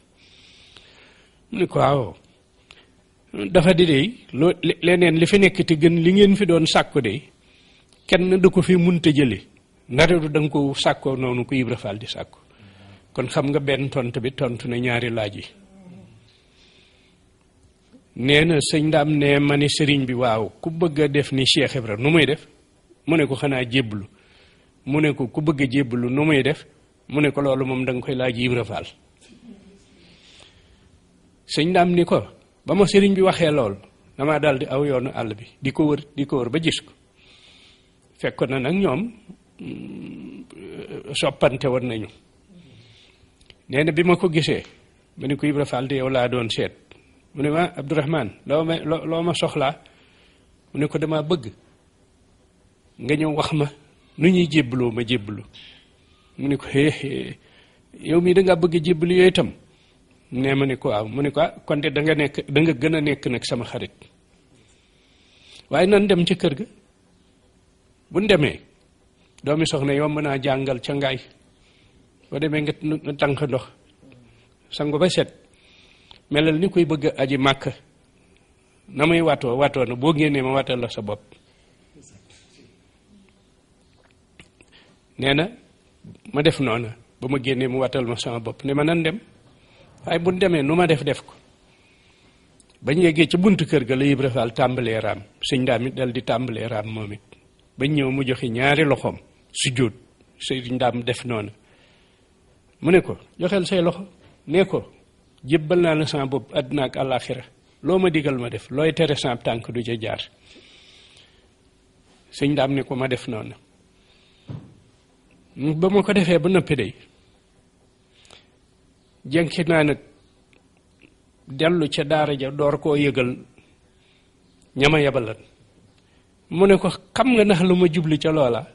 mu ne ko waaw dafa di dey leneen li fi nekk te gën li ngeen fi doon sàkku de kenn du ko fi munta jële ndare du da nga ko sàkkoo noonu ko Ibra Fall di sàkku kon xam nga benn tontu bi tontu na ñaari laaj yi nee na sëñ Ndaam ne ma ne sëriñ bi waaw ku bëgg a def ni Cheikh Ibra nu muy def mu ne ko xanaa jébbalu mu ne ko ku bëgg a jébbalu nu muy def mu ne ko loolu moom da nga koy laaj Ibra Fall sëñ Ndaam ni ko ba ma sëriñ bi waxee lool damaa daal di aw yoonu àll bi di ko wër ba gis ko fekk na nag ñoom soppante woon nañu nee na bi ma ko gisee ma ne ko Ibra Fall de yow laa doon seet mu ne ma Abdourahmane loo ma soxlaa mu ne ko dama bëgg nga ñëw wax ma nu ñuy jébbaloo ma jébbalu mu ne ko yow mii da nga bëgg jébbalu yooyu itam nee ma ne ko waaw mu ne ko kon de da nga gën a nekk nag sama xarit waaye nan dem ci kër ga buñ demee doomi soxna yomb naa jàngal ca ngaay boo demee nga tànk ndox sangu ba set melal ni koy bëgg aji màkk na muy watoo na boo génnee ma watal la sa bopp nee na ma def noona ba ma génnee mu watal ma sama bopp ne ma nan dem waaye buñ demee nu ma def ko bañ yeggee ci buntu kër ga la Ibra Fall tàmbalee raam sëñ Ndaam it dal di tàmbalee raam moom it bañ ñëw mu joxe ñaari loxoom sujjóot sëñ Ndaam def noona mu ne ko joxeel say loxo nee ko jébbal naa la sama bopp àddina ak àllaaxira loo ma digal ma def looy tere sa tànk du ca jaar sëñ daam ni ko ma def noonu ba ma ko defee ba noppi day jënki naa nag dellu ca daara ja door koo yëgal ñama yabalan mu ne ko xam nga ndax lu ma jubli ca loola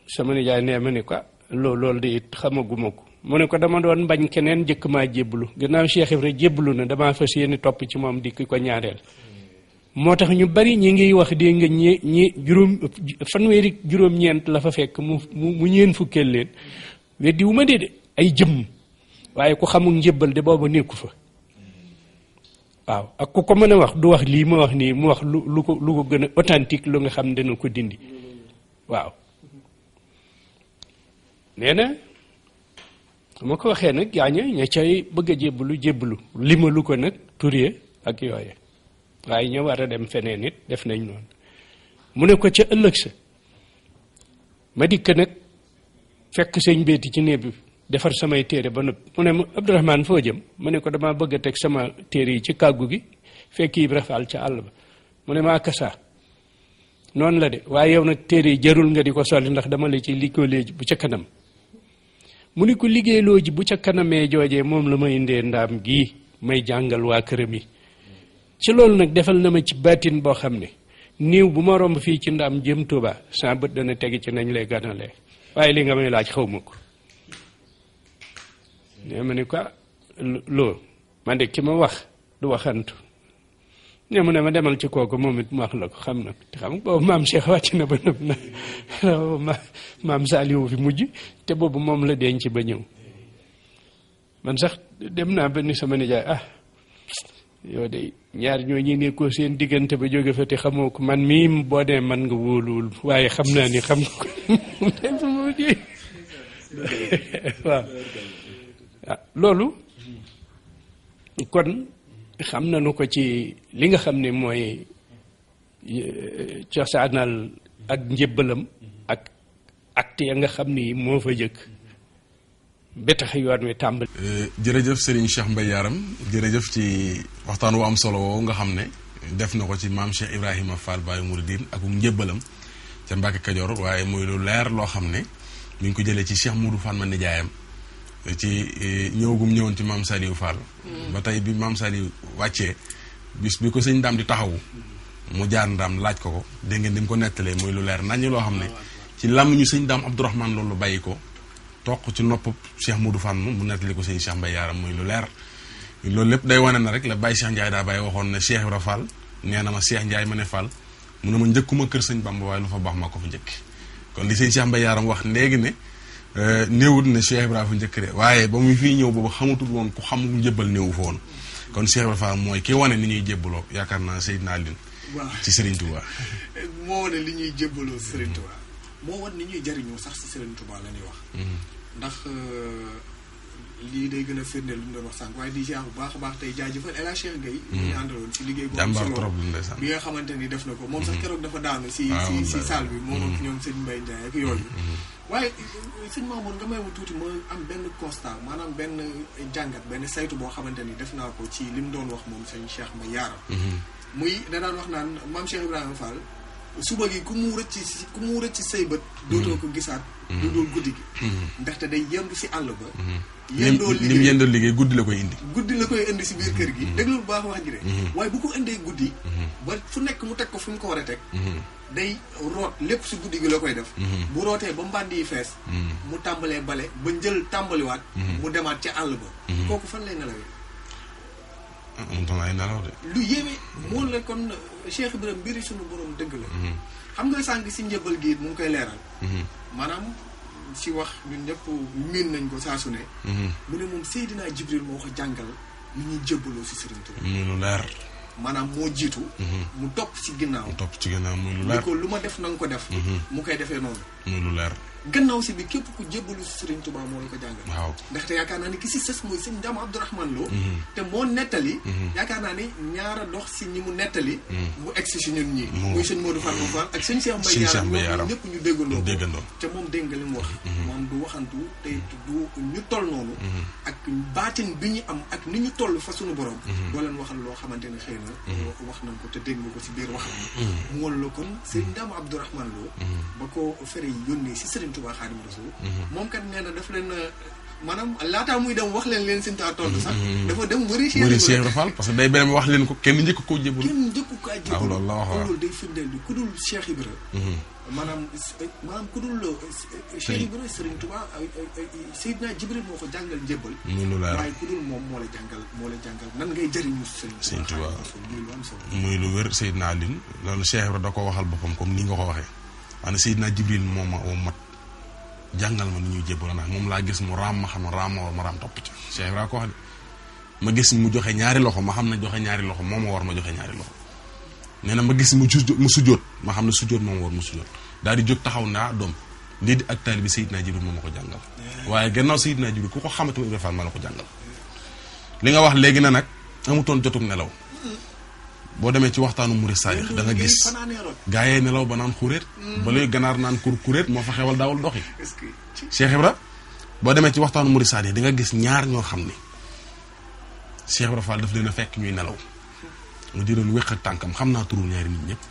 sama nijaay nee ma ni ko loolu de it xamaguma ko mu ne ko dama doon bañ keneen jëkk maa jébbalu gannaaw Cheikh Ibra jébbalu na damaa fas yéene topp ci moom dikk ko ñaareel moo tax ñu bari ñi ngiy wax dégg nga ñi fanweeri juróom-ñeent la fa fekk mu ñeen fukkeel leen weddi wu ma de ay jëmm waaye ku xamul njébbal de booba nekku fa waaw ak ku ko mën a wax du wax lii ma wax nii mu wax lu ko gën a authentique lu nga xam dana ko dindi waaw nee na ma ko waxee nag gaaña ña cay bëgg a jébbalu limalu ko nag turee ak yooye waaye ña war a dem feneen nit def nañ noonu mu ne ko ca ëllëg sa ma dikk nag fekk sëñ beeti ci néeg bi defar samay téere ba noppi mu ne ma Abdourahmane foo jëm mu ne ko dama bëgg a teg sama téere yi ci kàggu gi fekk Ibra Faal ca àll ba mu ne ma akasa noonu la de waaye yow nag téere yi jarul nga di ko solli ndax dama la ci liggéey bu ca kanam mu ne ko liggéeyloo ji bu ca kanamee joojee moom la ma indee ndaam gii may jàngal waa këram yi ci loolu nag defal na ma ci baatin boo xam ne niiw bu ma romb fii ci ndaam jëm Tuuba sa bët dana tegi ci nañ lay ganalee waaye li nga may laaj xaw ma ko nee ma ni ko loo man de ki ma wax du waxantu ne mu ne ma demal ci kooku moom it mu wax la ko xam na te xam boobu maam Cheikh wàcc na ba nëb na maam Saliou fi mujj te boobu moom la denc ba ñëw man sax dem naa ba ni sama nijaay yow de ñaar ñoo ñi nekkoo seen diggante ba jóge fa te xamoo ko man mii boo dee man nga wóoluwul waaye xam naa ni xam nga ko waaw loolu kon xam nañu ko ci li nga xam ne mooy cosaanal ak njébbalam ak acte ya nga xam ni moo fa jëkk ba tax yoon wi tàmbali. jërëjëf Serigne Cheikh Mbaye Yaram jërëjëf ci waxtaan wu am solo woowu nga xam ne def na ko ci maam Cheikh Ibrahima Fall Baye Mouridine ak njébbalam ca Mbàkke Kajoor waaye muy lu leer loo xam ne mi ngi ko jëlee ci Cheikh Moudou Fall ma nijaayam ci ñëwagum ñëwoon ci maam Saliou Fall. ba tey bi maam Saliou wàccee bis bi ko sëñ Ndaam di taxawu mu jaar Ndaam laaj ko dégg ngeen di mu ko nettalee muy lu leer nañu loo xam ne ci làmmiñu sëñ Ndaam Abdourahmane loolu bàyyi ko toq ci nopp Cheikh Moudou Fall mu nettali ko sëñ Cheikh Mbaye Yaram muy lu leer loolu lépp day wane na rek la Baye Cheikh Ndiaye daa bàyyi waxoon ne Cheikh Ibra Fall nee na ma Cheikh Ndiaye ma ne Fall mu ne ma njëkkuma kër sëñ Bamba waaye lu fa baax maa ko fa njëkk kon li sëñ Cheikh Mbaye Yaram wax léegi ne néewut ne Cheikh Ibra fa njëkk de waaye ba muy fii ñëw boobu xamatul woon ku xamul njëbbal néewu fa woon kon Cheikh Ibra Fall mooy ki wane ni ñuy jébbaloo yaakaar naa Seydina Alioune ci Serigne Touba moo wane li ñuy jébbaloo Serigne Touba moo wane ni ñuy jariñoo sax si Serigne Touba la ñuy wax ndax lii day gën a firndeel lu mu doon wax sànq waaye di ziar bu baax a baax tey jaajëfal El Hadj Cheikh Gueye ñu àndaloon si liggéey bu am solo bi nga xamante ni def na ko moom sax keroog dafa daanu si salle bi moom ak ñoom sëñ Mbaye Ndiaye ak yooyu waaye sëñ Mamour nga may ma tuuti ma am benn constat maanaam benn jàngat benn saytu boo xamante ni def naa ko ci li mu doon wax moom sëñ Cheikh Mbaye Yaram muy da daan wax naan maam Cheikh Ibrahima Fall suba gi ku mu rëcc say bët dootoo ko gisaat lu dul guddi gi ndaxte day yendu si àll ba yendoo liggéey guddi la koy indi si biir kër gi déglu bu baax wax ji de waaye bu ko indee guddi ba fu nekk mu teg ko fi mu ko war a teg day root lépp si guddi gi la koy def bu rootee ba mbànd yi fees mu tàmbalee bale ba njël tàmbaliwaat mu demaat ca àll ba kooku fan lay nelawee ay nelaw de lu yéeme moo la kon Cheikh Ibrahima mbiri suñu borom dëgg la xam nga sànq si njëbal gi mu ngi koy leeral maanaam si wax ñun ñëpp miin nañ ko saa su ne mu ne moom Seydina Jibril moo ko jàngal ni ñuy jébbaloo si Serigne Touba muy lu leer maanaam moo jiitu mu topp ci ginnaaw muy lu leer ko lu ma def na nga ko def mu koy defee noonu muy lu leer gannaaw si bi képp ku jébbalu si Serigne Touba moo la ko jàngal. waaw ndaxte yaakaar naa ni ki si sës mooy sëñ Ndaam Abdourahmane Lo. te moo nettali. yaakaar naa ni ñaara dox si ñi mu nettali. mu egg si ñun ñii. muy sëñ Modou Fall Fall ak sëñ Cheikh Mbaye Yaram ñëpp ñu déggandoo. te moom dégg nga li mu wax. moom du waxantu te du ñu toll noonu. ak baatin bi ñu am ak ni ñu toll fa suñu borom. doo leen waxal loo xamante ne xëy na. wax nañ ko te dégg nga ko si biir wax mu woon la kon sëñ Ndaam Abdourahmane Lo. ba ko fere yónnee si Serigne Touba Xaadimu Rasuul moom kat nee na daf leen maanaam laataa muy dem wax leen sëñ Tuubaa tontu sax. dafa dem wëri Cheikh Ibra Fall parce que day beneen wax leen ko kenn njëkk koo jébul. waaw loolu la wax waaw loolu day firndeel bi ku dul Cheikh Ibra. maanaam ku dul Cheikh Ibra Serigne Touba Seydina Jibril moo ko jàngal njébbal. waaye ku dul moom moo la jàngal nan ngay jëriñu Serigne Touba muy lu am solo. muy lu wér Seydina Aline loolu Cheikh Ibra da ko waxal boppam comme ni nga ko waxee. maanaam Seydina Jibril moo ma mat jàngal ma ni ñuy jébbal ndax moom laa gis mu raam ma xam ne raam ma war ma raam topp ci Cheikh Ibra ko wax de ma gis mu joxe ñaari loxo ma xam ne joxe ñaari loxo moo ma war ma joxe ñaari loxo nee na ma gis mu sujjóot ma xam ne sujjóot moo ma war mu sujjóot daal di jóg taxaw naa doom lii di ak taalibe Seydina Jibril moo ma ko jàngal waaye gannaaw Seydina Jibril ku ko xamante mu Ibra Fall ma la ko jàngal li nga wax léegi na nag amutoon jotug nelaw boo demee ci waxtaanu Murid Saadix da nga gis gaa yee nelaw ba naan xuréet ba luy ganaar naan kuréet moo fa xewal daawul doxi Cheikh Ibra boo demee ci waxtaanu Murid Saadix di nga gis ñaar ñoo xam ne Cheikh Ibra Fall daf leen a fekk ñuy nelaw mu di leen wéq ak tànkam xam naa turu ñaari nit ñëpp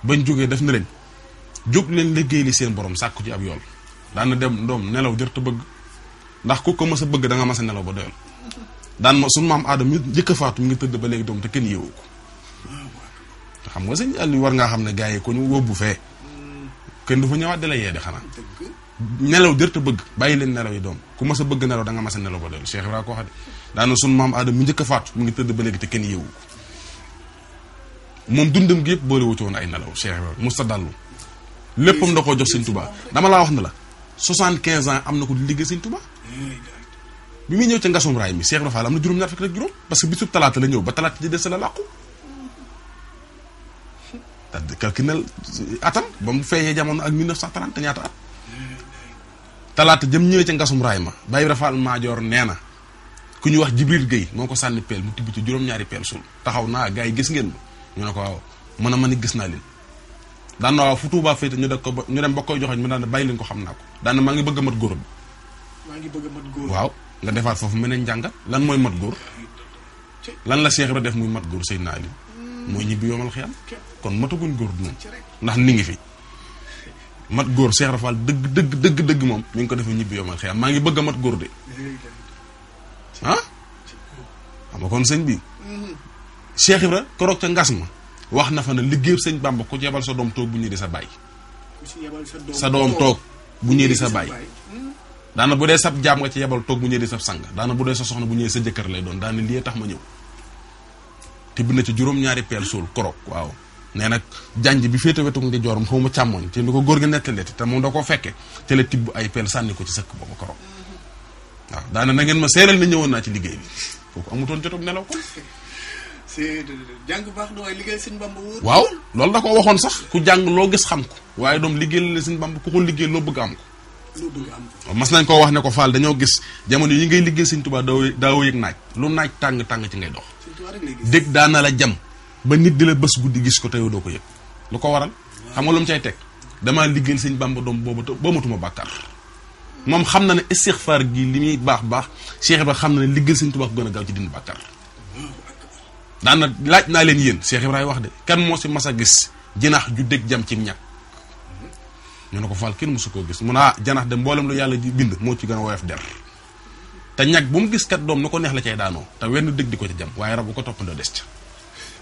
bañ jógee def na leen jóg leen liggéey li seen borom sàkku ci ab yool daan na dem ndoom nelaw jër te bëgg ndax ku ko mës a bëgg da nga mës a nelaw ba doyal daan ma suñu maam Aadama njëkk a faatu mu ngi tëdd ba léegi doom te kenn yeewu ko xam nga sëñ Aliou war ngaa xam ne gars yi ko ñu wóbbu fee kenn du fa ñëwaat di la yee de xanaa nelaw jër te bëgg bàyyi leen nelaw yi doom ku mas a bëgg nelaw da nga mas a nelaw ba doyal Cheikh Ibra ko wax de daana sunu maam Aadama mu njëkk a faatu mu ngi tëdd ba léegi te kenn yeewu ko moom dundam gi yëpp boole wu ci woon ay nelaw Cheikh Ibra musta dallu léppam da koo jox sëñ Touba dama laa wax ne la 75 ans am na ko di liggéey sëñ Touba bi muy ñëw ca ngasum raay mi Cheikh Ibra Fall am na juróom-ñaar fukk ak juróom parce que bisub talaata la ñëw ba talaata ji des la làqu te calculel atam ba mu feeñee jamono ak 1930 te ñaata at talaata jëm ñëwee ca ngasum raay ma Baye Ibra Fall Maajoor nee na ku ñu wax Jibril Gueye moo ko sànni peel mu tibb ci juróom-ñaari peel suul taxaw naa gars yi gis ngeen ñu ne ko waaw mën a ma ni gis naa leen daan na waaw fu Tuubaa féete ñu def ko ba ñu dem ba koy joxoñ mu daan bàyyi leen ko xam naa ko daan na maa ngi bëgg a mat góor bi waaw nga defaat foofu meneen njàngat lan mooy mat góor lan la Cheikh Ibra def muy mat góor Seydina Ali mooy ñibbi yoomal xiyam kon mataguñ góor du moom ndax ni ngi fi mat góor Cheikh Ibra Fall dëgg moom mi ngi ko defee ñibbi yoomal xiyam maa ngi bëgg a mat góor de ah xam nga kon sëñ bi Cheikh Ibra koroog ca ngas ma wax na fa ne liggéey sëñ Bamba ku yebal sa doom toog bu ñëwee di sa bàyyi sa doom toog bu ñëwee di sa bàyyi daana bu dee sab jaam nga ci yebal toog bu ñëwee di sa sang daana bu dee sa soxna bu ñëwee sa jëkkër lay doon daana lii tax ma ñëw tibb na ci juróom-ñaari peel suul koroog waaw nee nag janj bi féete wetu ndi jooram xaw ma càmmoñ te ni ko góor gi nettaleeti te moom da koo fekke te la tibb ay peel sànni ko ci sëkk boobu koroog waaw daana na ngeen ma seeral na ñëwoon naa ci liggéey bi kooku amutoon jotug nelaw ko jàng baax na waaye liggéey sëñ Bamba wóor waaw loolu da ko waxoon sax ku jàng loo gis xam ko waaye doom liggéey la sëñ Bamba ku ko liggéey loo bëgg am ko mas nañ koo wax ne ko Fall dañoo gis jamono yi ngay liggéey sëñ Tuubaa daawoo yëg naaj lu naaj tàng ci ngay dox dégg daana la jam ba nit di la bés guddi gis ko te yow doo ko yëg lu ko waral xam nga lu mu cay teg damaa liggéeyal sëñ Bamba doom boomatuma bàkkaar moom xam na ne istixfaar gi li muy baax Cheikh Ibra xam na ne liggéeyal sëñ Tuubaa ko gën a gaaw ci dindi bàkkaar daana laaj naa leen yéen Cheikh Ibrahima wax de kan moo si mas a gis jinax ju dégg jam ci ñag ñu ne ko Fall kenn mosu koo gis mun a janax de mboolem lu yàlla ji bind moo ci gën a woyof der te ñag bu mu gis kat doom nu ko neex la cay daanoo te wenn dëgg di ko ci jam waaye rab bu ko toppandoo des ca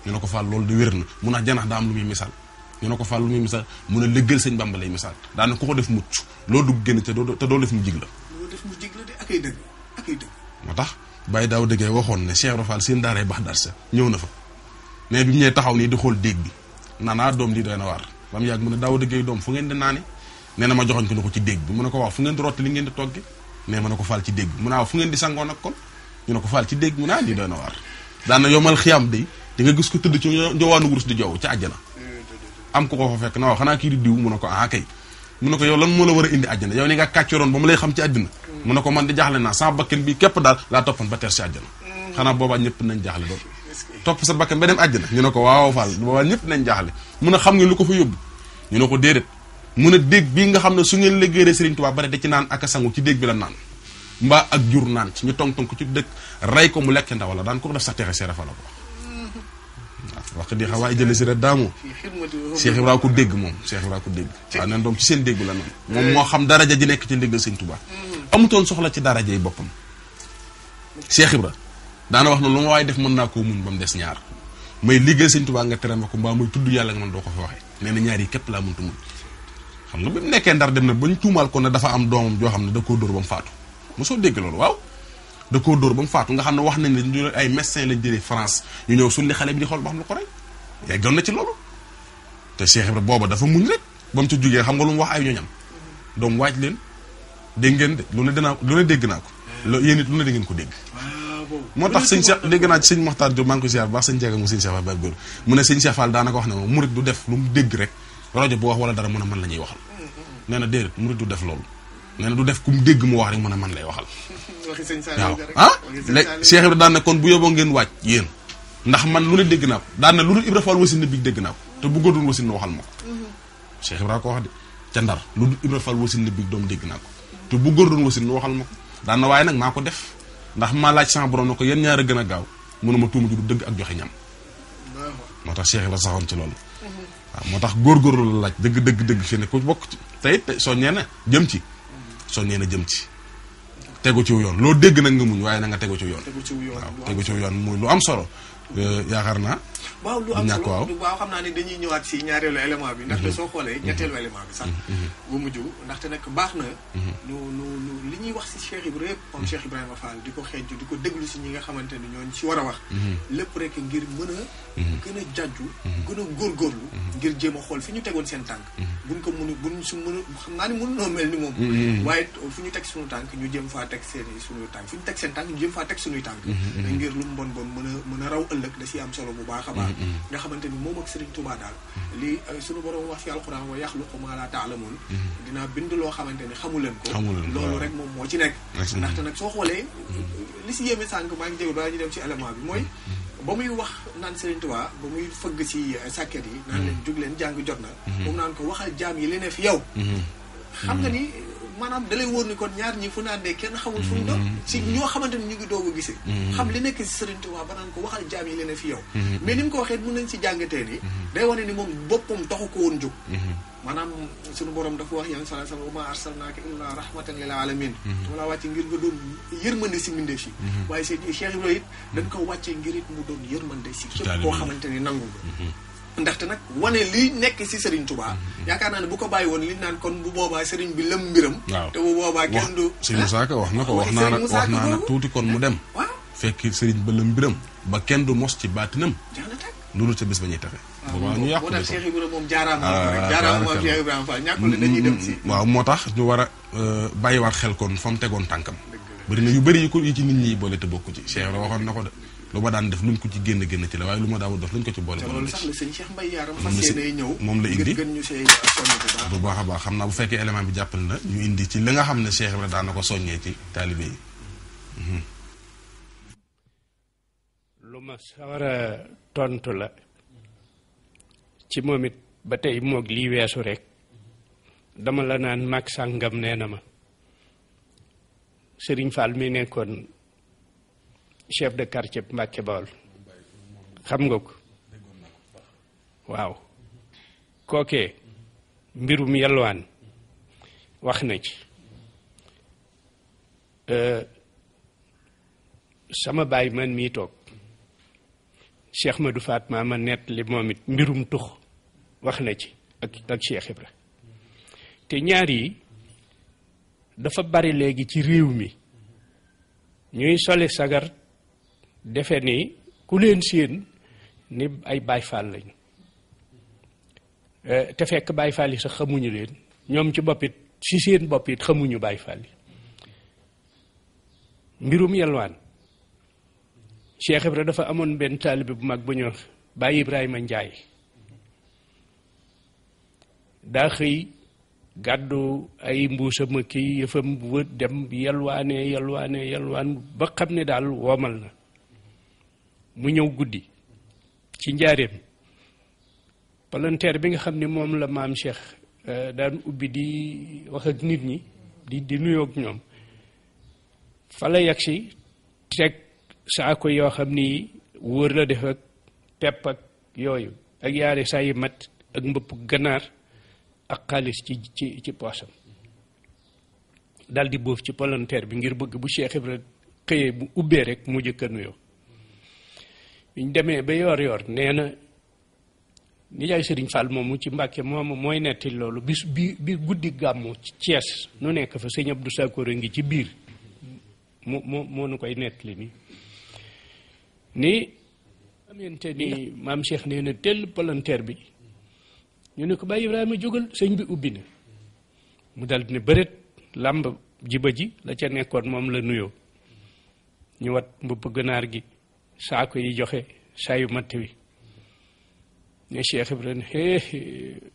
ñu ne ko Fall loolu de wér na mun a janax daa am lu muy misaal ñu ne ko Fall lu muy misaal mun a lëggal sëñ Bamba lay misaal daana ku ko def mucc loolu dugg génn te doo def mu jig la de ak ay dëgg moo tax Baye daaw dëggee waxoon ne Cheikh Ibra Fall seen daaree bax dar sa ñëw na fa mais bi mu ñëwee taxaw nii di xool déeg bi naanaa doom lii doy na waar ba mu yàgg mu ne daaw dëggee doom fu ngeen di naane nee na ma joxoñ ko ne ko ci déeg bi mu ne ko waaw fu ngeen di rotti li ngeen di toggi mais ma ne ko Fall ci déeg bi mu ne waaw fu ngeen di sangoo nag kon ñu ne ko Fall ci déeg bi mu ne lii doy na waar daana yomal xiyam day di nga gis ko tëdd ci njowaanu wurus di joow ci àjjana am ku ko fa fekk na waaw xanaa kii di diw mu ne ko kay mu ne ko yow lan moo la war a indi àjjana yow ni nga kàccoroon ba mu lay xam ci àddina mu ne ko man di jaaxle naa sama bakkan bi képp daal laa toppoon ba teer si àjjana xanaa boobaa ñëpp nañ jaaxle doon topp sa bakkan ba dem àjjana ñu ne ko waaw Fall boobaa ñëpp nañ jaaxle mu ne xam ngeen lu ko fa yóbbu ñu ne ko déedéet mu ne déeg bii nga xam ne su ngeen liggéeyee Serigne Touba bare da ci naan ak a sangu ci déeg bi la naan mbaa ak jur naan ci ñu tong ko ci dëkk rey ko mu lekk ndaw la daan ko def sax texe seera fa la ko wax di xawaay jële si rek daamoo Cheikh Ibrahima ko dégg moom Cheikh Ibrahima ko dégg waaw nen doom ci seen dégg la noonu moom moo xam daraja ji nekk ci ndéggal Sëñ Touba amutoon soxla ci daraja yi boppam Cheikh Ibrahima daana wax na lu ma waaye def mën naa koo muñ ba mu des ñaar may liggéey Sëñ Touba nga tere ma ko mbaa muy tudd yàlla nga man doo ko fi waxee nee na ñaar yi képp laa mënta muñ xam nga bi mu nekkee Ndar dem na bañ tuumaal ko ne dafa am doomam joo xam ne da koo dóor ba mu faatu mosoo dégg loolu waaw da koo dóor ba mu faatu nga xam ne wax nañ ne ñu ay médecin lañ jëlee France ñu ñëw sulli xale bi di xool ba xam lu ko rey yeggoon na ci loolu te Cheikh Ibrahima booba dafa muñ rek ba mu ci jógee xam nga lu mu wax ay ñoñam doom waaj leen dégg ngeen de lu ne dégg naa ko yéen it lu ne da ngeen ko dégg moo tax sëñ Cheikh dégg naa ci sëñ Mokhtar Diop maa ngi ko ziar baax sëñ Jeega mu sëñ Cheikh Fall Baye Góor mu ne sëñ Cheikh Fall daanaka wax ne moom murit du def lu mu dégg rek rajo bu wax wala dara mu ne man la ñuy waxal nee na déedéet murit du def loolu nee na du def ku mu dégg mu wax rek mu ne man lay waxal waaw léegi Cheikh Ibrahima daan ne kon bu yóbboo ngeen waaj yéen ndax man lu ne dégg naa ko daan na lu dul Ibra Fall wasin na bi dégg naa ko te bu góordoon wasin na waxal ma ko Cheikh Ibrahima ko wax de ca Ndar lu dul Ibra Fall wasin na bi doom dégg naa ko te bu góordoon wasin na waxal ma ko daan na waaye nag maa ko def ndax maa laaj sama borom ne ko yéen ñaar a gën a gaaw mënuma tuuma ju du dëgg ak joxe ñam moo tax Cheikh Ibrahima saxoon ci loolu waaw moo tax góorgóorlu la laaj dëgg fi ne ku bokk ci te it soññee na jëm ci tegu ci yoon loo dégg nag nga muñ waaye na nga tegu ci yoon waaw tegu ci yoon muy lu am solo yaakaar naa waaw lu am solo waaw xam naa ne dañuy ñëwaat si ñaareelu élément bi ndaxte soo xoolee ñetteelu élément bi sax bu mujj ndaxte nag baax na nu li ñuy wax si Cheikh Ibrahima yëpp comme Cheikh Ibrahima Fall di ko xeeju di ko déglu si ñi nga xamante ni ñooñu si war a wax lépp rek ngir mën a gën a jàjju gën a góorgóorlu ngir jéem a xool fi ñu tegoon seen tànk buñ ko buñ su mën a xam naa ni mën noo mel ni moom waaye fu ñu teg suñu tànk ñu jëm faa teg suñuy tànk fu ñu teg seen tànk ñu jëm faa teg suñuy tànk ngir lu mu bon mën a raw ëllëg da si am solo bu baax a baax nga xamante ni moom ak Serigne Touba daal li suñu borom wax ci alxuraan wa yaxluqu maa laa ta'lamuun dinaa bind loo xamante ni xamu leen ko loolu rek moom moo ci nekk ndaxte nag soo xoolee li si yéeme sànq maa ngi jégal balaa ñu dem ci élément bi mooy ba muy wax naan Serigne Touba ba muy fëgg si sàkket yi naan leen jóg leen jàng jot na moom naan ko waxal jaam yi li ne fi yow xam nga ni maanaam dalay wóor ni kon ñaar ñi fu naan dee kenn xamul fu ñu doon si ñoo xamante ni ñu ngi doog a gisee xam li nekk si Serigne Touba ba naan ko waxal jaam yi li ne fi yow mais ni mu ko waxee mën nañ si jàngatee ni day wane ni moom boppam taxu ko woon jóg maanaam suñu borom dafa wax yéen sallallahu alayhi wa sallam wa maa arsalnaaka illaa rahmatan lil alamin wala wàcce ngir nga doon yërmande si mbindeef si waaye seen Cheikh Ibrahima it dañ ko wàccee ngir it mu doon yërmande si képp koo xamante ni nangu ndaxte nag wane li nekk si Serigne Touba yaakaar naa ne bu ko bàyyi woon li naan kon bu boobaa Serigne bi lëm mbiram te bu boobaa kenn du Serigne Moussa Ka wax na ko wax naa nag tuuti kon mu dem fekk Serigne ba lëm mbiram ba kenn du mos ci baatinam loolu ca bés ba ñuy taxe boobaa ñu yàqu moo tax Cheikh Ibrahima moom jaaraama Cheikh Ibrahima Fall ñàkkul ne dañuy dem si waaw moo tax ñu war a bàyyiwaat xel kon fa mu tegoon tànkam bëri na yu bëri yi ci nit ñi boole te bokku ci Cheikh Ibrahima waxoon na ko de lu ma daan def luñ ko ci génn ci la waaye lu ma daawul def luñ ko ci boole loolu sax la sëñ Cheikh Mbaye Yaram fas yéene ñëw moom la indi gën ñu see bu baax a baax xam naa bu fekkee élément bi jàppal na ñu indi ci li nga xam ne Cheikh Ibrahima daan na ko soññee ci taalibe yi lu ma sawar a tontu la ci moom it ba tey moog lii weesu rek dama la naan mag sàngam nee na ma Serigne Fall mi nekkoon chef de quartier Mbàkke Bawol xam nga ko waaw kookee mbirum yalwaan wax na ci sama baay man mii toog Cheikh Madou Fatma ma nett li moom it mbirum tux wax na ci ak Cheikh Ibra te ñaar yi dafa bari léegi ci réew mi ñuy soli sagar defe ni ku leen séen ni ay Baay Faal lañu te fekk Baay Faal yi sax xamuñu leen ñoom ci boppit si seen bopp it xamuñu Baay Faal yi mbirum yalwaan Cheikh Ibra dafa amoon benn taalibe bu mag bu ñuy wax Baay Ibrahima Njaay daa xëy gàddu ay mbuusama kii yëfam wër dem yalwaan ba xam ne daal woomal na mu ñëw guddi ci njaareem palanteer bi nga xam ne moom la maam Cheikh daan ubbi di wax ak nit ñi di nuyoog ñoom fa la yegg si teg saako yoo xam ni wóor la def ak pepp ak yooyu ak yaari saa yi mat ak mbëpp ganaar ak xaalis ci poosam dal di boof ci palanteer bi ngir bëgg bu Cheikh Ibra xëyee bu ubbee rek mu jëkk a nuyoo biñ demee ba yoor nee na nijaay Sëriñ Fall moomu ci Mbàkke moomu mooy netti loolu bis bi guddi gàmmu ci Thiès nu nekk fa sëñ Abdou Sakor a ngi ci biir moo nu koy nettali ni xamante ni maam Cheikh nee na tell palanteer bi ñu ne ko Baye Ibrahima jógal sëñ bi ubbi na mu dal di ne bëreet làmb jiba ji la ca nekkoon moom la nuyoo ñu wat mbubb ganaar gi saako yi joxe saayu matt wi ne Cheikh Ibrahima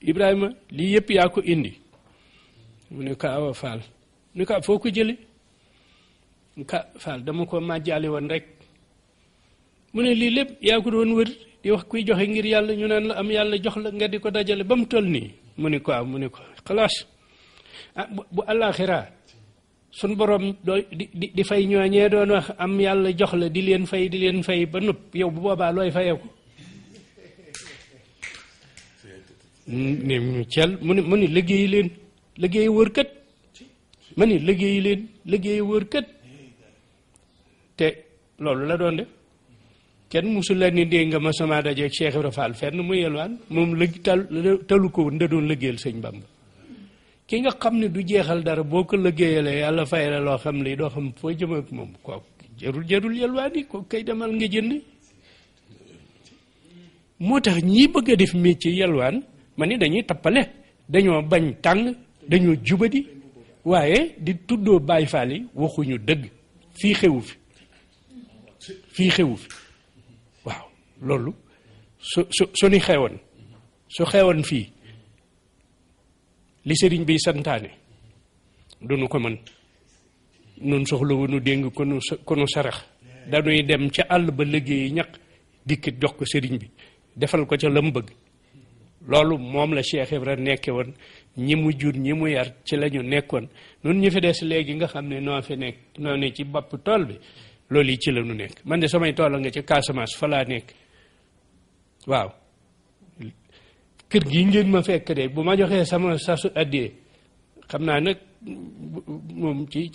Ibrahima lii yëpp yaa ko indi mu ne ko Awa Fall mu ne ko foo ko jële mu ka Fall dama ko màjjaale woon rek mu ne lii lépp yaa ko doon wër di wax kuy joxe ngir yàlla ñu naan la am yàlla jox la nga di ko dajale ba mu toll nii mu ne ko xalaas bu àllaaxira sun borom doo di fay ñooñee doon wax am yàlla jox la di leen fay ba nëpp yow bu boobaa looy fayee ko ne ñu cel mu ni liggéey leen liggéey wër kat ma ni liggéey leen liggéey wër kat te loolu la doon def kenn musul la ni dégg nga ma sama dajeeg Cheikh Ibra Fall fenn mu yelwaan moom talu ko woon da doon liggéeyal sëñ Bamba ki nga xam ne du jeexal dara boo ko liggéeyalee yàlla fay la loo xam li doo xam foo jëm ak moom kooku jarul yelwaan yi kooku kay demal nga jënd moo tax ñii bëgg a def métier yelwaan ma ni dañuy tappale dañoo bañ tàng dañoo jubadi waaye di tuddoo Baay Faal yi waxuñu dëgg fii xewu fi waaw loolu su ni xewoon su xewoon fii li sëriñ bi santaane duñu ko mën nun soxla wunu déng ko nu sarax dañuy dem ca àll ba liggéeyi ñaq dikkit jox ko sëriñ bi defal ko ca lam bëgg loolu moom la Cheikh Ibra nekke woon ñi mu jur ñi mu yar ci la ñu nekkoon nun ñu fi des léegi nga xam ne noo fi nekk noo ne ci bopp tool bi loolu yi ci la ñu nekk man de samay tool nga ci Casamance fa laa nekk waaw kër gi ngeen ma fekk de bu ma joxee sama sasu addee xam naa nag moom ci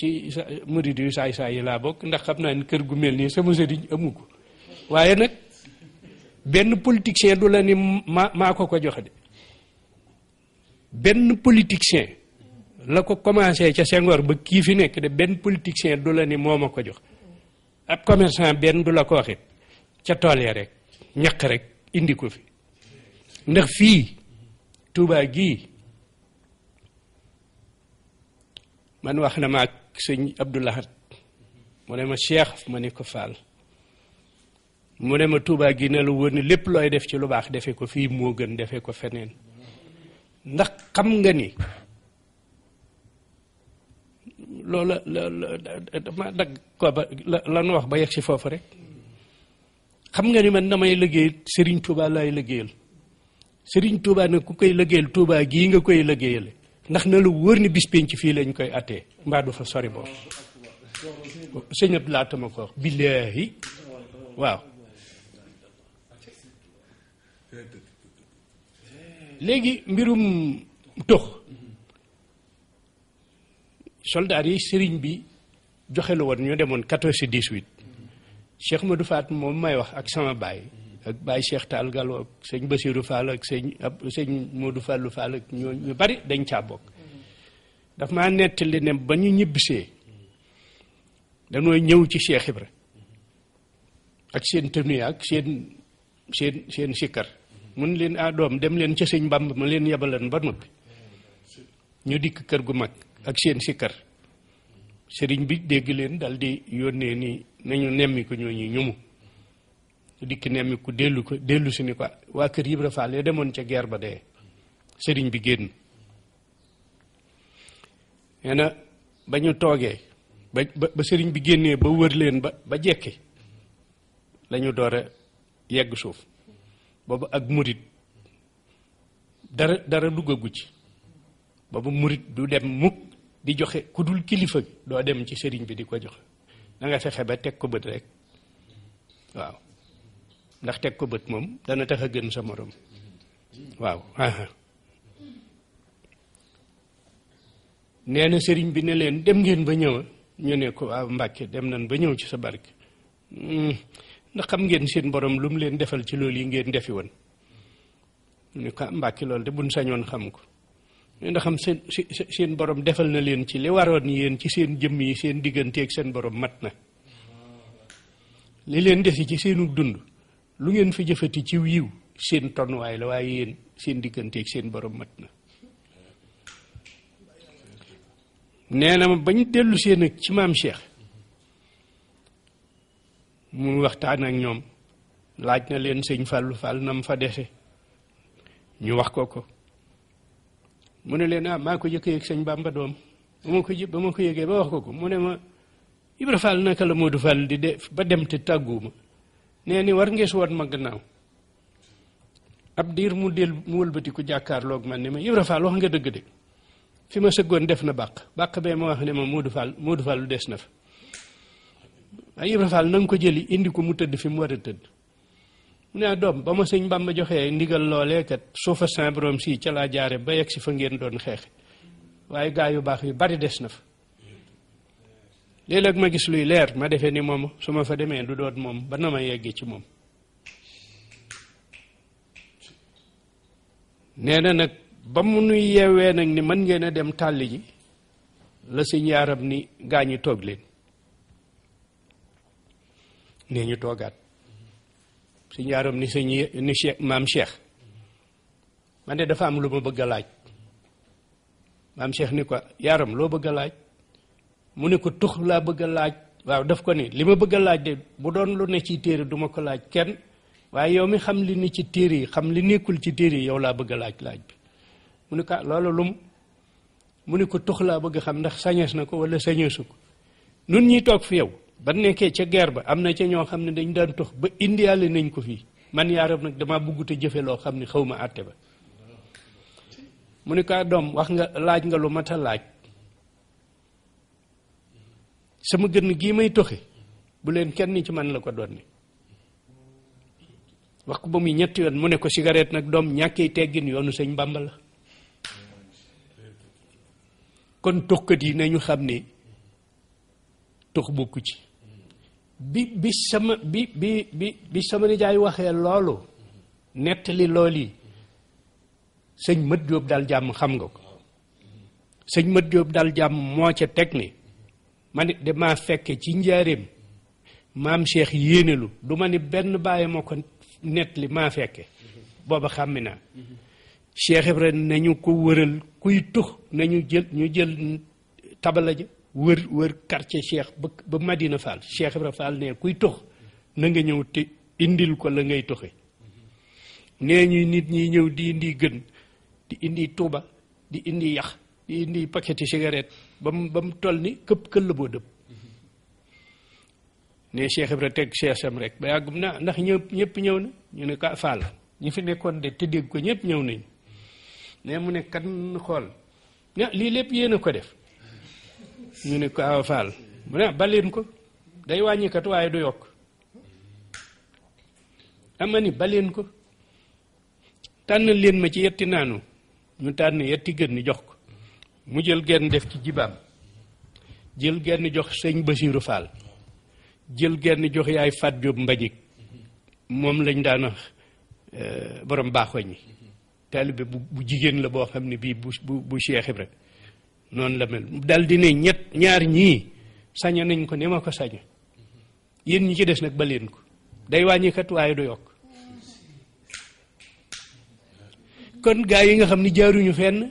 murid yu saay yi laa bokk ndax xam naa ni kër gu mel nii sama sëriñ amu ko waaye nag benn politicien du la ni maa ko joxe de benn politicien la ko commencé ca Senghor ba kii fi nekk de benn politicien du la ni moo ma ko jox ab commerçant benn du la ko waxit ca tool ya rek ñaq rek indi ko fi ndax fii Touba gii man wax na ma ak sëñ Abdou Lahad mu ne ma Cheikh ma ne ko Fall mu ne ma Touba gi ne la wóor ni lépp looy def ci lu baax defe ko fii moo gën defe ko feneen ndax xam nga ni loola dama dagg ko ba la nu wax ba yegg si foofu rek xam nga ni man damay liggéey Serigne Touba laay liggéeyal Serigne Touba nag ku koy liggéeyal Touba gii nga koy liggéeyale ndax na la wóor ni bis penc fii lañ koy attee mbaa du fa sori boobu sëñ Abdou laata ma ko wax billaahi waaw léegi mbirum tux soldaar yi sëriñ bi joxe la woon ñu demoon 14-18 Cheikh Modou Faat moom may wax ak sama baay ak baay Cheikh Tall Gallo ak sëñ Basirou Fall ak sëñ Modou Fallou Fall ak ñu bari dañ caa bokk daf maa nettali ne ba ñu ñibbisee dañoo ñëw ci Cheikh Ibra ak seen tenue ak seen sikkar mun leen doom dem leen ca sëñ Bamba ma leen yebalan ba noppi ñu dikk kër gu mag ak seen sikkar sëriñ bi dégg leen dal di yónnee ni nañu nemmi ko ñooñu ñumu dikk nemmi ko dellu si ni ko waa kër Ibra Fall ya demoon ca guerre ba dee sëriñ bi génn nee na ba ñu toogee ba sëriñ bi génnee ba wër leen ba jekki lañu door a yegg suuf boobu ak murit dara duggagu ci boobu murit du dem mukk di joxe ku dul kilifa doo dem ci sëriñ bi di ko joxe da nga fexe ba teg ko bët rek waaw ndax teg ko bët moom dana tax a gën sa morom waaw nee na sëriñ bi ne leen dem ngeen ba ñëw ñu ne ko waaw Mbàkke dem nañ ba ñëw ci sa barke ndax xam ngeen seen borom lu mu leen defal ci loolu yi ngeen defi woon ñu ne ko Mbàkke loolu de buñ sañoon xam ko ndax xam seen borom defal na leen ci li waroon yéen ci seen jëmm yi seen digganteeg seen borom mat na li leen desi ci seenu dund lu ngeen fi jëfati ci yiw seen tonwaay la waaye yéen seen digganteeg seen borom mat na nee na ma bañ dellu seen ak ci maam Cheikh mu waxtaan ak ñoom laaj na leen sëñ Fallou Fall nam fa dese ñu wax ko mu ne leen maa ko jëkk yëg sëñ Bamba doom ba ma ko yëgee ba wax ko mu ne ma Ibra Fall naka la Modou Fall di def ba dem te tàgguuma nee ni war ngees woon ma gannaaw ab diir mu wëlbati ku jàkkaarloog man ne ma Ibra Fall wax nga dëgg de fi ma sëggoon def na bàq bee ma wax ne ma Modou Fall lu des na fa ay Ibra Fall na nga ko jëli indi ko mu tëdd fi mu war a tëdd mu ne doom ba ma sëñ Bamba joxee ndigal loolee kat suufa Saint Borom si ca laa jaare ba yegg si fa ngeen doon xeexe waaye gaa yu baax yu bari des na fa léeg-léeg ma gis luy leer ma defee ni moom su ma fa demee du doon moom ba na ma yeggee ci moom nee na nag ba mu nuy yeewee nag ni mën ngeen a dem tàlli ji la sëñ yaaram ni gaa ñi toog leen nee ñu toogaat sëñ yaaram ni maam Cheikh man de dafa am lu ma bëgg a laaj maam Cheikh ni ko yaaram loo bëgg a laaj mu ne ko tux laa bëgg a laaj waaw daf ko ni li ma bëgg a laaj de bu doon lu ne ci téere duma ko laaj kenn waaye yow mi xam li ni ci téere yi xam li nekkul ci téere yi yow laa bëgg a laaj bi mu ne ko loolu lum mu ne ko tux laa bëgg a xam ndax sañees na ko wala sañeesu ko nun ñi toog fi yow ba nekkee ca guerre ba am na ca ñoo xam ne dañ daan tux ba indiyaale nañ ko fii man yaaram nag dama bëggut a jëfe loo xam ne xaw ma àtte ba mu ne ko doom wax nga laaj nga lu mat a laaj sama gën gii may toxe bu leen kenn ci man la ko doon ne wax ko ba muy ñetti yoon mu ne ko cigarette nag doom ñàkkee teggin yoonu sëñ Bamba la kon tuxkat yi nañu xam ne tux bokku ci bi sama nijaay waxee loolu nettali lool yi sëñ Mat Jóob dal jàmm xam nga ko sëñ Mat Jóob dal jàmm moo ca teg ne ma ne damaa fekke ci njaareem maam Cheikh yéenelu du ma ni benn bàyyi moo ko nettali maa fekke booba xàmmi naa Cheikh Ibrahima nañu ko wëral kuy tux nañu jël tabala ja wër quartier Cheikh ba Madina Fall Cheikh Ibrahima Fall ne kuy tux na nga ñëw te indil ko la ngay tuxe nee ñuy nit ñi ñëw di indi gën di indi tuuba di indi yax di indi paqueti cigarette ba mu toll ni këpp këll boo dëpp ne Cheikh Ibrahima teg seesam rek ba yàggum na ndax ñëpp ñëw na ñu ne ko Fall ñi fi nekkoon de te dégg ko ñëpp ñëw nañ ne mu ne kan xool ne lii lépp yéen a ko def ñu ne ko awa Fall mu ne baleen ko day wàññikat waaye du yokk ama ni baleen ko tànn leen ma ci yetti naanu ñu tànn yetti gën ni jox ko mu jël genn def ci jibaam jël genn jox sëñ Basiiru Fall jël genn jox yaay Fat Jóob Mbañik moom lañ daan wax borom baaxoñ yi taalibe bu jigéen la boo xam ne bii bu Cheikh Ibra noonu la mel dal di ne ñaar ñii saña nañ ko ni ma ko saña yéen ñi ci des nag ba leen ko day wàññikat waaye du yokk kon gaa yi nga xam ne jaaruñu fenn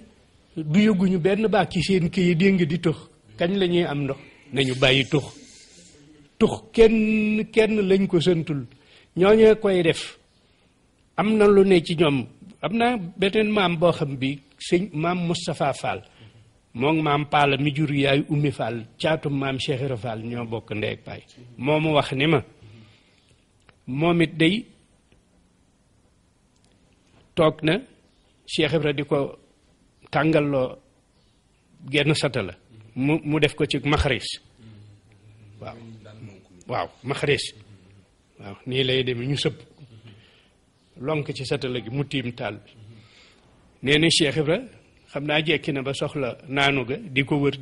du yëguñu benn baax ci seen kii dégg di tux kañ la ñuy am ndox nañu bàyyi tux kenn lañ ko santul ñooñu koy def am na lu ne ci ñoom am na beneen maam boo xam bi sëñ maam Moustapha Fall moom maam Paala mi jur yaay Ummi Fall caatum maam Cheikh Ibra Fall ñoo bokk ndey ak baay moo ma wax ni ma moom it day toog na Cheikh Ibra di ko tàngalloo genn sata la mu def ko ci maxaris waaw maxaris waaw nii lay demee ñu sëpp lonk ci sata la gi mu tiim taal bi nee na Cheikh Ibra xam naa jekki na ba soxla naanu ga di ko wër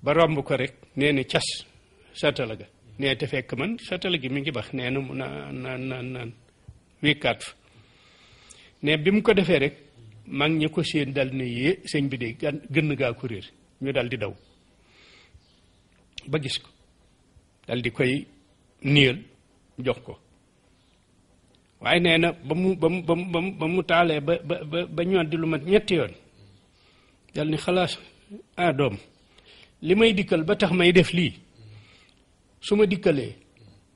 ba romb ko rek nee na cas satala ga nee te fekk man satala gi mi ngi bax nee na mu naan wékkaat fa ne bi mu ko defee rek mag ñi ko seen dal ne yee sëñ bi de gën gaa ko réer ñu dal di daw ba gis ko dal di koy niyal jox ko waaye nee na ba mu taalee ba ñoon di lu mat ñetti yoon dal ni xalaas doom li may dikkal ba tax may def lii su ma dikkalee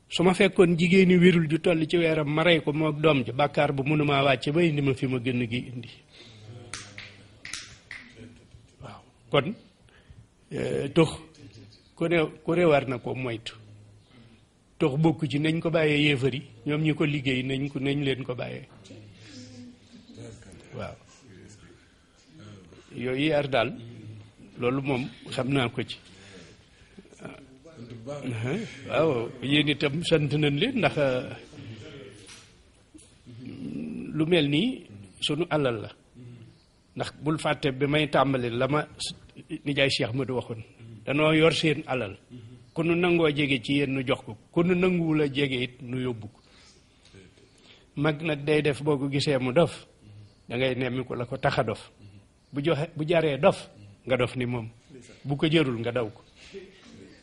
su ma fekkoon jigéeni wérul ju toll ci weeram ma rey ko moo doom ji bàkkaar bu mënumaa wàcce ba indi ma fi ma gën gi indi waaw kon tux ku ne war na ko moytu tux bokk ci nañ ko bàyyee yéefar yi ñoom ñi ko liggéey nañ leen ko bàyyee waaw yooyu yar daal loolu moom xam naa ko ci waaw yéen itam sant nañ leen ndax lu mel nii sunu alal la ndax bul fàtte bi may tàmbali la ma nijaay Cheikh Madou waxoon danoo yor seen alal ku nu nangoo jege ci yéen nu jox ko ku nu nanguwul a jege it nu yóbbu ko mag nag day def boo ko gisee mu dof da ngay nemmi ko la ko tax a dof bu jaree dof nga dof ni moom bu ko jërul nga daw ko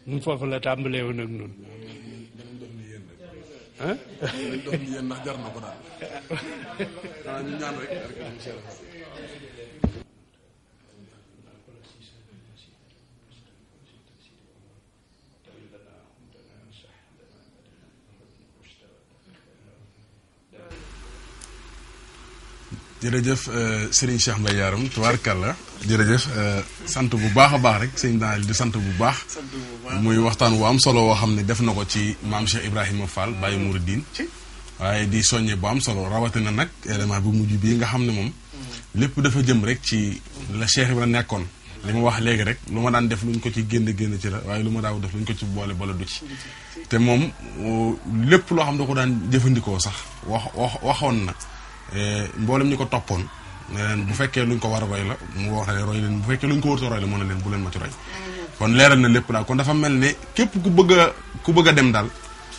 ñun foofu la tàmbalee woon ak noonu ah dof ni yéen ndax jar na ko daal ñu ñaan rek jërëjëf Serigne Cheikh Mbaye Yaram tubaarkàlla jërëjëf sant bu baax a baax rek sëñ daal di sant bu baax muy waxtaan wu am solo woo xam ne def na ko ci maam Cheikh Ibrahima Fall Baye Mouridine waaye di soññe bu am solo rawatina nag élément bu mujj bii nga xam ne moom lépp dafa jëm rek ci la Cheikh Ibrahima nekkoon li ma wax léegi rek lu ma daan def luñ ko ci génn ci la waaye lu ma daaw def luñ ko ci boole du ci te moom lépp loo xam da ko daan jëfandikoo sax waxoon na mboolem ñu ko toppoon ne leen bu fekkee luñ ko war a roy la mu wax ne roy leen bu fekkee luñ ko wërta roy la mu ne leen bu leen ma ci roy kon leeral na lépp daal kon dafa mel ne képp ku bëgg a dem daal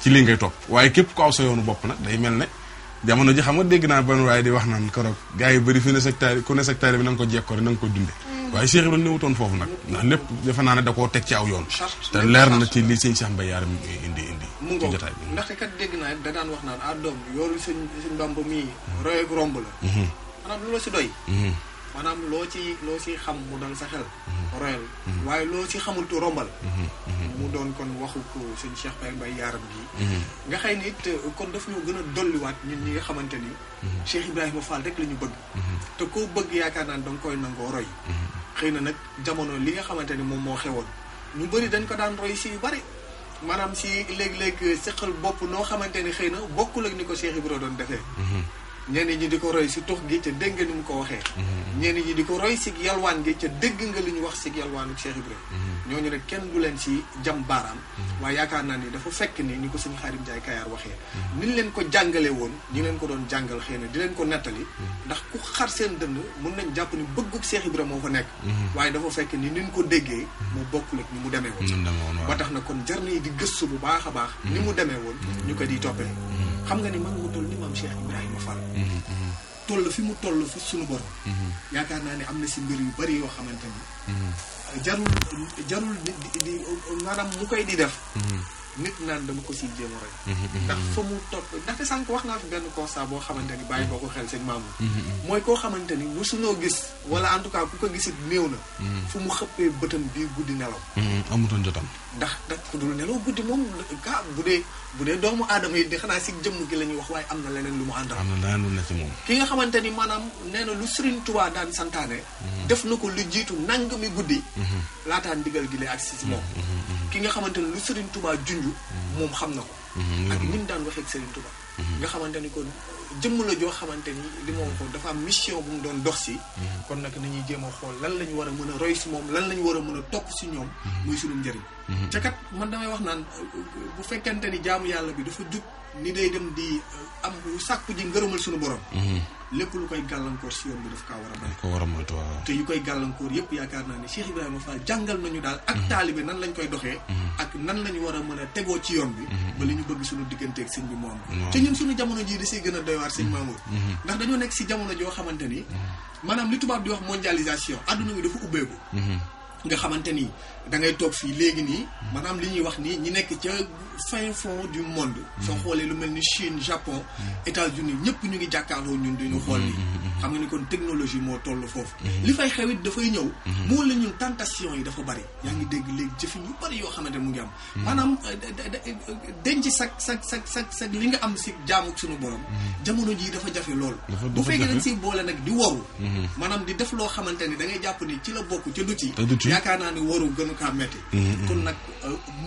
ci lii ngay topp waaye képp ku aw sa yoonu bopp nag day mel ne jamono ji xam nga dégg naa benn waaye di wax naan keroog gars yi bëri fi ne sectaire ku ne sectaire bi na nga ko jekkoo na nga ko dunde waaye Cheikh Ibrahima newutoon foofu nag ndax lépp defe naa ne da koo teg ci aw yoon te leer na ci li sëñ Cheikh Mbaye Yaram indi ci jotaay bi ndaxte kat dégg naa da daan wax naan doom yoolu sëñ Bamba mii roy ak romb la maanaam lu la si doy maanaam loo ci xam mu dal sa xel royal waaye loo ci xamul tu rombal mu doon kon waxu ko sëñ Cheikh Mbaye Yaram gi nga xëy ni it kon daf ñoo gën a dolliwaat ñun ñi nga xamante ni Cheikh Ibrahima Fall rek la ñu bëgg te koo bëgg yaakaar naan danga koy nangoo roy xëy na nag jamono li nga xamante ni moom moo xewoon ñu bëri dañ ko daan roy si yu bëri maanaam si léeg-léeg seqal bopp noo xamante ni xëy na bokkul ak ni ko Cheikh Ibrahima doon defee ñenn ñi di ko roy si tux gi ca dégg nga ni mu ko waxee ñenn ñi di ko roy si yalwaan gi ca dégg nga li ñu wax si yalwaanu Cheikh Ibrahima ñooñu nag kenn du leen si jam baaraam waaye yaakaar naa ni dafa fekk ni ko sëñ Xaadim Njaay Kayaar waxee ni leen ko jàngale woon ñi leen ko doon jàngal xëy na di leen ko nettali ndax ku xar seen dënn mën nañ jàpp ni bëggug Cheikh Ibrahima moo fa nekk waaye dafa fekk ni nin ko déggee mu bokkul ak ni mu demee woon ba tax na kon jar na di gëstu bu baax a baax ni mu demee woon ñu ko di toppee xam nga ni man mu toll ni maam Cheikh Ibrahima Fall toll fi mu toll fi suñu borom yaakaar naa ne am na si mbir yu bari yoo xamante ni jarul di maanaam mu koy di def nit naan dama ko siy jéem a roy ndax fa mu topp ndaxte sànq wax naa fi benn constat boo xamante ni bàyyi boo ko xel seen maamu mooy koo xamante ni mosunoo gis wala en tout cas ku ko gisit néew na fu mu xëppee bëtam bii guddi nelaw amutoon jotam ndax ku dul nelaw guddi moom ka bu dee doomu aadama yi di xanaa si jëmm gi la ñuy wax waaye am na leneen lu mu àndal am na leneen lu ne ci moom ki nga xamante ni maanaam nee na lu Serigne Touba daan santaane def na ko lu jiitu nangami guddi laataa ndigal gi lay agsi si moom ki nga xamante ni lu Serigne Touba junj moom xam na ko ak ni mu daan waxee ak Serigne Touba nga xamante ni kon jëmm la joo xamante ni li ma waxoon dafa am mission bu mu doon dox si kon nag nañuy jéem a xool lan la ñu war a mën a roy si moom lan la ñu war a mën a topp si ñoom muy suñu njëriñ ca kat man damay wax naan bu fekkente ni jaamu yàlla bi dafa jug ni day dem di am sàkku ji ngërëmal suñu borom lépp lu koy gàllankoor si yoon bi daf kaa war a bari ko war a moytu waaw te yu koy gàllankoor yëpp yaakaar naa ne Cheikh Ibrahima Fall jàngal nañu daal ak taalibe nan lañ koy doxee ak nan lañu war a mën a tegoo ci yoon bi ba li ñu bëgg suñu digganteeg sëñ bi moo am te ñun suñu jamono jii da siy gën a doy waar sëñ Mamour ndax dañoo nekk si jamono joo xamante ni maanaam li tubaab di wax mondialisation adduna bi dafa ubbeeku nga xamante ni da ngay toog fii léegi nii maanaam li ñuy wax nii ñi nekk ca fin fond du monde soo xoolee lu mel ni Chine Japon États-Unis ñëpp ñu ngi jàkkaarloo ñun duñu xool nii xam nga ni kon technologie moo toll foofu li fay xewit dafay ñëw moo la ñun tentation yi dafa bari yaa ngi dégg léegi jëfin yu bari yoo xamante mu ngi am maanaam denc sag li nga am si jaamu suñu borom jamono jii dafa jafe lool bu fekkee dañ siy boole nag di waru maanaam di def loo xamante ni da ngay jàpp ni ci la bokk ca du ci yaakaar naa ni waru gënu kaa metti kon nag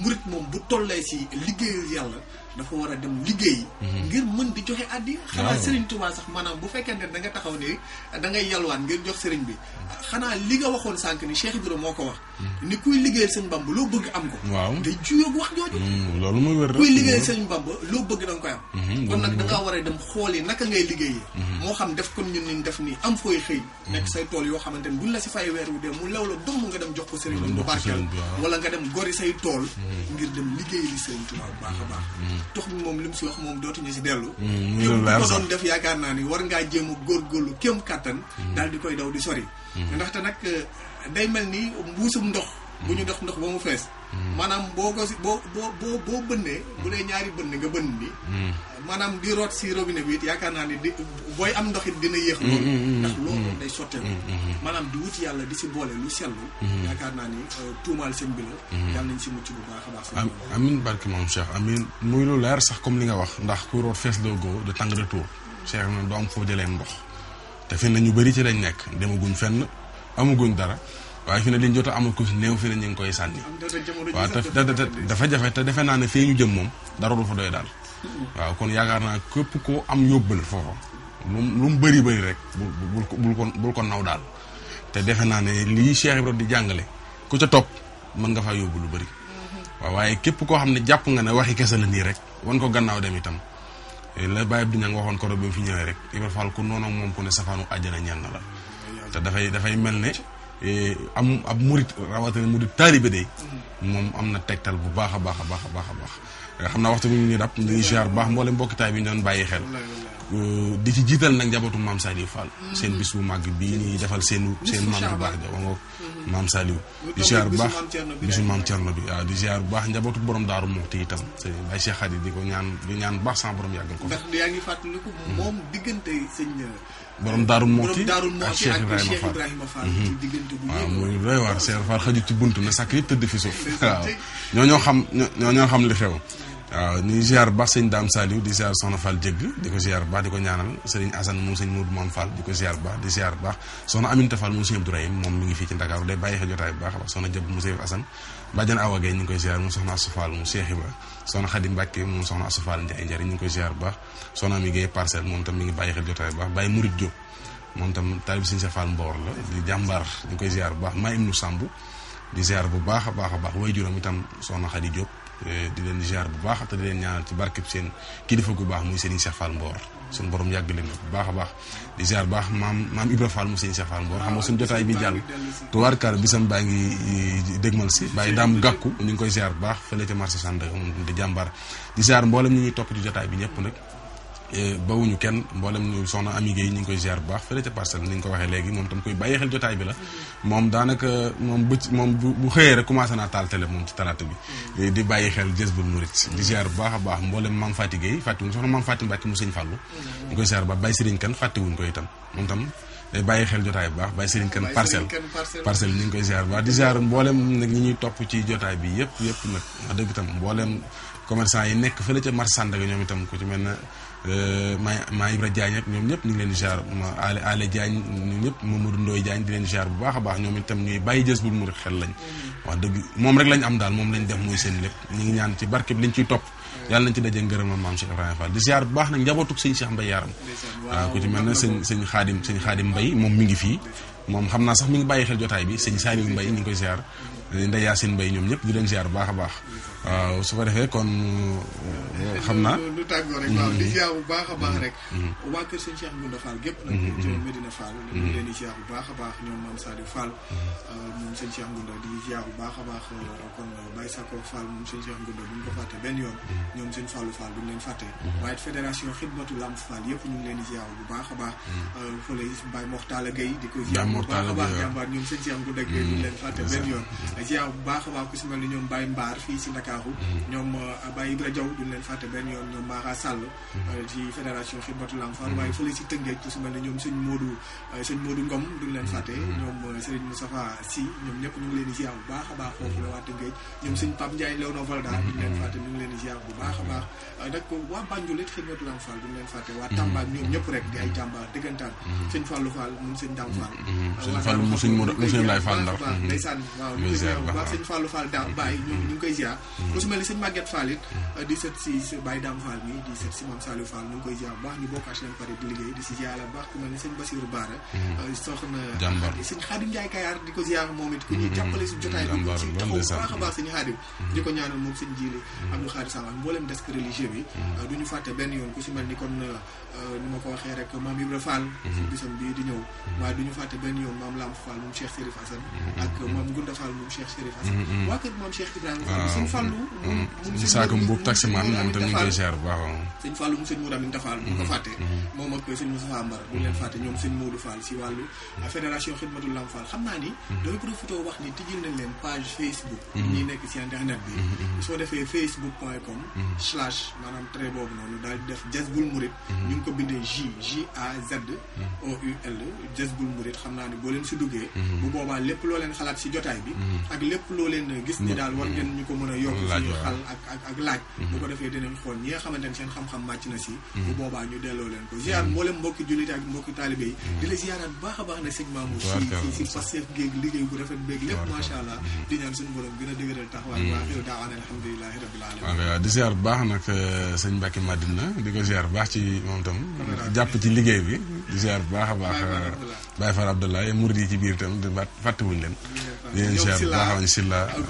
murit moom bu tollee si liggéeyal yàlla dafa war a dem liggéey ngir mën di joxe addi xanaa Serigne Touba sax maanaam bu fekkente ne da nga taxaw ni da ngay yalwaan ngir jox Serigne bi xanaa li nga waxoon sànq ni Cheikh Ibrahima moo ko wax ni kuy liggéeyal Serigne Bamba loo bëgg am ko day juyóog wax jooju loolu mooy wér kuy liggéeyal Serigne Bamba loo bëgg da nga koy am kon nag da ngaa war a dem xool yi naka ngay liggéeyee moo xam def kon ñun niñ def nii am fooy xëy nekk say tool yoo xamante ni buñ la si fay weer wu dee mu lew la dom nga dem jox ko Serigne bi mu barkeel wala nga dem gori say tool ngir dem liggéey li Serigne Touba bu baax a baax tox mi moom li mu si wax moom dootuñu si dellu yow ko doon def yaakaar naa ni war ngaa jéem a góorgóorlu kéem kàttan daal di koy daw di sori ndaxte nag day mel ni mbuusum ndox bu ñu dox ndox ba mu fees maanaam boo ko si boo bënnee bu dee ñaari bënn nga bënn ni maanaam di root si robinet bi it yaakaar naa ni di booy am ndox it dina yéex loolu ndax loolu day sotteeku maanaam di wut yàlla di si boole lu sellu yaakaar naa ni tuumaal seen bi la yàlla nañ si mucc bu baax a baax amin barke moom Cheikh amin muy lu leer sax comme li nga wax ndax ku root fees doo go de tàng retour Cheikh moom doo am foo jëlee ndox te fi ne ñu bëri ci lañ nekk demaguñ fenn amaguñ dara waaye fi ne liñ jot a amal ko si néew fi ne ñu ngi koy sànni waaw te dafa jafe te defe naa ne fii ñu jëm moom dara du fa doy daal waaw kon yaakaar naa képp koo am yóbbal foofu lu mu bëri rek bul ko naw daal te defe naa ne lii Cheikh Ibrahima di jàngale ku ca topp mën nga faa yóbbu lu bëri waaw waaye képp koo xam ne jàpp nga ne waxi kese la nii rek wan ko gannaaw dem itam la bàyyi bi ña nga waxoon koro bi mu fi ñëwee rek Ibrahima Fall ku noonu moom ku ne safaanu àjjana ñeel na la te dafay mel ne am ab murit rawatina murit taalibe de moom am na tegtal bu baax a baax a baax a baax a baax xam naa waxtu bi ñu dab ñu ngi ziar bu baax mboolem mbokki taay bi ñu doon bàyyi xel di ci jiital nag njabootu maam Saliou Fall seen bis bu màgg bii ñuy defal seen maam bu baax ja wa ngoog maam Saliou di ziar bu baax bisu maam Thierno bi waaw di ziar bu baax njabootu borom Daaru Muxti itam sëñ Baye Cheikh Khady di ko ñaan bu baax sama borom yàggal ko ndax yaa ngi fàttaliku moom diggante sëñ borom Daaru Muxti ak Cheikh Ibrahima Fall waaw muy doy waar Cheikh Fall xajut ci buntu na sàkk yëpp tëdd fi suuf waaw ñoo xam li xew waaw ñuy ziar baax sëñ Dame Saliou di ziar soxna Fall Jégg di ko ziar baax di ko ñaanal sëriñ Assane moom sëñ Modou Mame Fall di ko ziar baax di ziar baax soxna Aminta Fall moom sëñ Abdourahim moom mi ngi fii ci Ndakaaru day bàyyi xel jotaay bu baax a baax soxna Jëb mu sëñ Assane bàjjan Awa Gueye ñu ngi koy ziar moom soxna Assou Fall mu Cheikh Ibra soxna Khady Mbacke moom soxna Assou Fall Ndiaye Njariñ ñu ngi koy ziar baax soxna Ami Gueye Parcelles moom tam mi ngi bàyyi xel jotaay bu baax Baye Mouride Diop moom tam taalib sëñ Cheikh Fall Mbawar la di jàmbaar ñu koy ziar bu baax maa Ibnu Samb di ziar bu baax a baax a baax way juróom itam soxna Khady Diop di leen ziar bu baax te di leen ñaanal ci barkeb seen kilifa gu baax muy Serigne Cheikh Fall Mbawar suñu borom yàgg leen bu baax a baax di ziar bu baax maam Ibra Fall mu Serigne Cheikh Fall Mbawar xam nga suñu jotaay bi jàll tubaarkaar bisam baa ngi dégmal si bàyyi daam gàkku ñu ngi koy ziar bu baax fële ca marché Sandaga moom di jàmbaar di ziar mboolem ñu ñuy topp ci jotaay bi ñëpp nag bawuñu kenn mboolem ñu soxna Ami Gueye ñu ngi koy ziar bu baax fële ca Parcelles ni nga ko waxee léegi moom tam koy bàyyi xel jotaay bi la moom daanaka moom bu xëyee rek commencé naa taal télé moom ci talaata bi di bàyyi xel Jazboul Mouride di ziar bu baax a baax mboolem Mame Faty Gueye fàttewuñ soxna Mame Faty Mbacke mu sëñ Fallou ñu koy ziar bu baax Baye Serigne Kane fàttewuñ ko itam moom tam day bàyyi xel jotaay bu baax Baye Serigne Kane Parcelles ñu ngi koy ziar bu baax di ziar mboolem nag ñi ñuy topp ci jotaay bi yëpp nag wax dëgg itam mboolem commerçant yi nekk fële ca marché Sandaga ñoom itam ku ci mel ne maa Ibra Diagne ak ñoom ñëpp ñu ngi leen di ziar Ale Diagne ñoom ñëpp Mamadou Ndoye Diagne di leen ziar bu baax a baax ñoom itam ñuy bàyyi Jazboul Mouride xel lañ wax dëgg moom rek lañ am daal moom lañ def muy seen lépp ñu ngi ñaan ci barke bi liñ ciy topp yàlla nañ ci daje ngërëma maam Cheikh Ibrahima Fall di ziar bu baax nag njabootuk sëñ Cheikh Mbaye Yaram waaw ku ci mel ne sëñ Xaadim Mbaye moom mi ngi fii moom xam naa sax mi ngi bàyyi xel jotaay bi sëñ Saliou Mbaye ñu ngi koy ziar Ndeye Yacine Mbaye ñoom ñëpp di leen ziar bu baax a baax waaw su ko defee kon xam naa lu tàggoo rek waaw di ziar bu baax a baax rek waa kër sëñ Cheikh Ngounda Fall gépp nag ci Medina Fall ñu leen di ziar bu baax a baax ñoom Mame Saliou Fall moom sëñ Cheikh Ngounda di ziar bu baax a baax kon Baye Sakko Fall moom sëñ Cheikh Ngounda duñ ko fàtte benn yoon ñoom sëñ Fallou Fall duñ leen fàtte waaye fédération Xidmatu Lamp Fall yëpp ñu ngi leen di ziar bu baax a baax fële Baye Moxtala Gueye di ko ziar bu baax a baax jàmbaar ñoom sëñ Cheikh Ngounda Gueye duñ leen fàtte benn yoon ziar bu baax a baax ku si mel ni ñoom Baye Mbaar fii si Ndakaaru ñoom Baye Ibra Diaw duñ leen fàtte benn yoon ñoom Mara Sall ci fédération Xidmatu Lamp Fall waaye fële si Tëngéej ku si mel ni ñoom sëñ Modou Ngom duñ leen fàtte ñoom Serigne Moustapha Sy ñoom ñëpp ñu ngi leen di ziar bu baax a baax foofu la waa Tëngéej ñoom sëñ Pape Ndiaye Léona Volda duñ leen fàtte ñu ngi leen di ziar bu baax a baax nag waa Banjul it Xidmatu Lamp Fall duñ leen fàtte waa Tamba ñoom ñëpp rek di ay jàmbaar dëggantaan sëñ Fallou Fall moom sëñ Dame Fall sëñ Fallou mu sëñ Laye Fall Ndar ndeysaan waaw ñu koy ziar bu baax sëñ Fallou Fall Dame Baye ñu ngi koy ziar ku si mel ni sëñ Maguette Fall it di sët si Baye Dame Fall mi di sët si Mame Saliou Fall ñu ngi koy ziar bu baax ñu bokk HLM Paris di liggéey di si ziar bu baax ku mel ni sëñ Bassirou Bara soxna sëñ Khadim Ndiaye Kayar di ko ziar moom it ku ñuy jàppale si jotaay bi si taxaw bu baax a baax sëñ Khadim di ko ñaanal moom sëñ Jili Abdou Khadim Sama mboolem desk religieux bi du ñu fàtte benn yoon ku si mel ni kon ni ma ko waxee rek Mame Ibra Fall si bisam bii di ñëw waaye du ñu fàtte benn yoon Mame Lamp Fall moom Cheikh Chérif Assane ak Mame Gounda Fall moom Cheikh Chérif Assane waa kër Mame Cheikh Ibrahima Fall sëñ Fallou saako mbuub taximan moom tam ñu ngi koy ziar bu baax sëñ Fallou mu sëñ Mourou Aminta Fall bu ko fàtte moom ak sëñ Moustapha Mbar du leen fàtte ñoom sëñ Modou Fall si wàllu fédération Xidmatu Lamp Fall xam naa ni damay profité wax ni tijjil nañ leen page Facebook ñi nekk si internet bi soo defee facebook.com/ maanaam trait boobu noonu daal di def Jazboul Mouride ñu ngi ko bindee JAZOUL Jazboul Mouride xam naa ni boo leen si duggee bu boobaa lépp loo leen xalaat si jotaay bi ak lépp loo leen gis ni daal war ngeen ñu ko mën a yokk si xal ak laaj bu ko defee dinañ xool ñi nga xamante ne seen xam-xam màcc na si bu boobaa ñu delloo leen ko ziar mboolem mbokki jullit ak mbokki taalibe yi di la ziaraat bu baax a baax nag sëñ Mamour si Pastef géeg liggéey bu rafet béeg lépp macha allah di ñaan suñu borom gën a dëgëral taxawaay waa xiru daawaan alhamdulilahi rabbil alamin di ziar bu baax nag sëñ Mbacke Madina di ko ziar bu baax ci moom tam jàpp ci liggéey bi di ziar bu baax a baax Baye Fall Abdoulaye murid yi ci biir itam fàttewuñ leen di leen ziar bu baax a Silla ak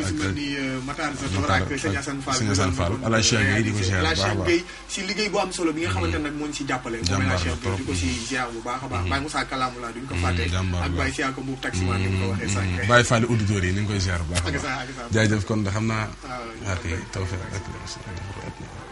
Matar Zator ak sëñ Assane Fall ala Cheikh Gueye di ko ziar bu baax a baax si liggéey bu am solo bi nga xamante nag moo ñu si jàppale moom la Cheikh di ko si ziar bu baax a baax Baye Moussa Kalamu la duñ ko fàtte ak Baye Siaka Mbuub taximan ni ko waxee sànq Baye Fall auditeurs yi ni ngi koy ziar bu baax a baax jaajëf kon da xam naa ak tawfiq